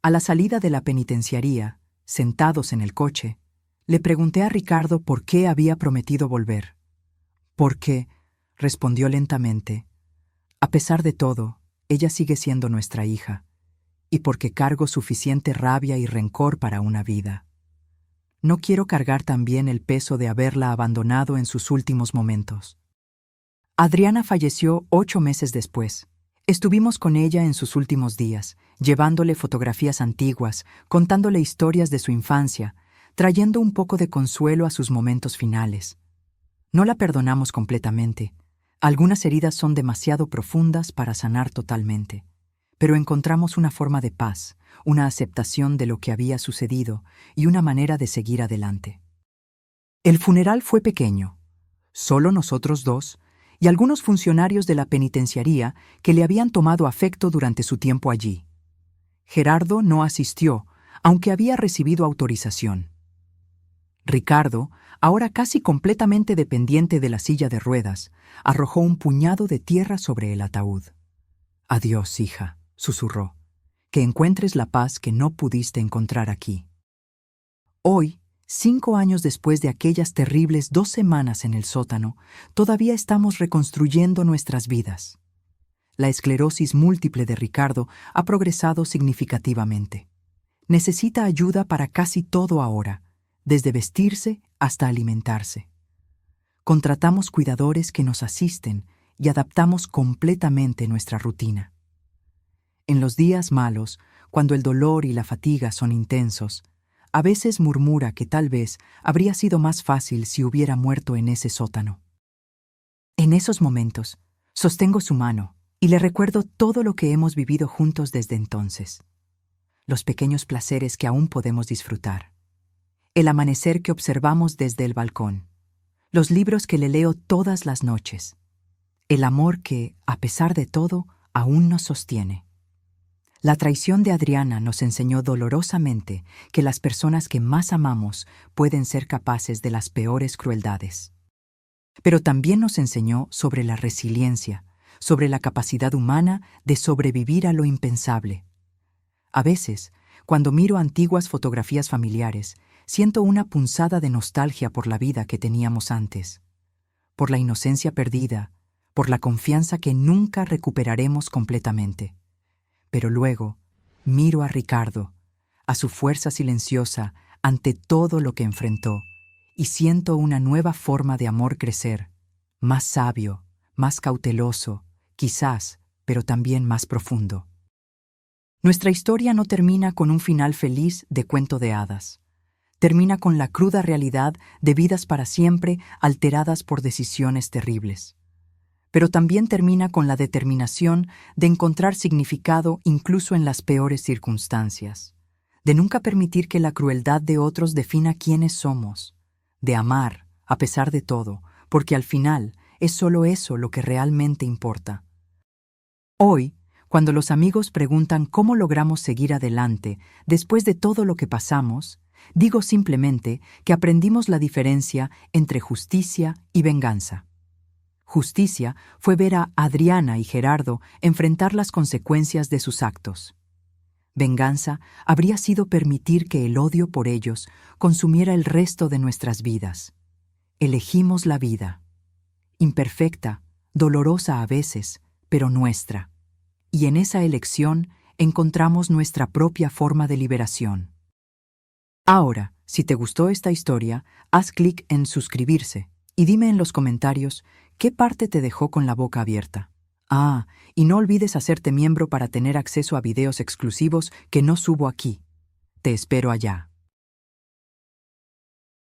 A la salida de la penitenciaría, sentados en el coche, le pregunté a Ricardo por qué había prometido volver. Porque, respondió lentamente, a pesar de todo, ella sigue siendo nuestra hija, y porque cargo suficiente rabia y rencor para una vida. No quiero cargar también el peso de haberla abandonado en sus últimos momentos. Adriana falleció 8 meses después. Estuvimos con ella en sus últimos días, llevándole fotografías antiguas, contándole historias de su infancia, trayendo un poco de consuelo a sus momentos finales. No la perdonamos completamente. Algunas heridas son demasiado profundas para sanar totalmente. Pero encontramos una forma de paz, una aceptación de lo que había sucedido y una manera de seguir adelante. El funeral fue pequeño. Solo nosotros dos y algunos funcionarios de la penitenciaría que le habían tomado afecto durante su tiempo allí. Gerardo no asistió, aunque había recibido autorización. Ricardo, ahora casi completamente dependiente de la silla de ruedas, arrojó un puñado de tierra sobre el ataúd. «Adiós, hija», susurró. «Que encuentres la paz que no pudiste encontrar aquí». Hoy, 5 años después de aquellas terribles 2 semanas en el sótano, todavía estamos reconstruyendo nuestras vidas. La esclerosis múltiple de Ricardo ha progresado significativamente. Necesita ayuda para casi todo ahora, desde vestirse hasta alimentarse. Contratamos cuidadores que nos asisten y adaptamos completamente nuestra rutina. En los días malos, cuando el dolor y la fatiga son intensos, a veces murmura que tal vez habría sido más fácil si hubiera muerto en ese sótano. En esos momentos, sostengo su mano y le recuerdo todo lo que hemos vivido juntos desde entonces. Los pequeños placeres que aún podemos disfrutar. El amanecer que observamos desde el balcón. Los libros que le leo todas las noches. El amor que, a pesar de todo, aún nos sostiene. La traición de Adriana nos enseñó dolorosamente que las personas que más amamos pueden ser capaces de las peores crueldades. Pero también nos enseñó sobre la resiliencia, sobre la capacidad humana de sobrevivir a lo impensable. A veces, cuando miro antiguas fotografías familiares, siento una punzada de nostalgia por la vida que teníamos antes, por la inocencia perdida, por la confianza que nunca recuperaremos completamente. Pero luego, miro a Ricardo, a su fuerza silenciosa ante todo lo que enfrentó, y siento una nueva forma de amor crecer, más sabio, más cauteloso, quizás, pero también más profundo. Nuestra historia no termina con un final feliz de cuento de hadas. Termina con la cruda realidad de vidas para siempre alteradas por decisiones terribles. Pero también termina con la determinación de encontrar significado incluso en las peores circunstancias, de nunca permitir que la crueldad de otros defina quiénes somos, de amar, a pesar de todo, porque al final es solo eso lo que realmente importa. Hoy, cuando los amigos preguntan cómo logramos seguir adelante después de todo lo que pasamos, digo simplemente que aprendimos la diferencia entre justicia y venganza. Justicia fue ver a Adriana y Gerardo enfrentar las consecuencias de sus actos. Venganza habría sido permitir que el odio por ellos consumiera el resto de nuestras vidas. Elegimos la vida. Imperfecta, dolorosa a veces, pero nuestra. Y en esa elección encontramos nuestra propia forma de liberación. Ahora, si te gustó esta historia, haz clic en suscribirse y dime en los comentarios qué parte te dejó con la boca abierta. Y no olvides hacerte miembro para tener acceso a videos exclusivos que no subo aquí. Te espero allá.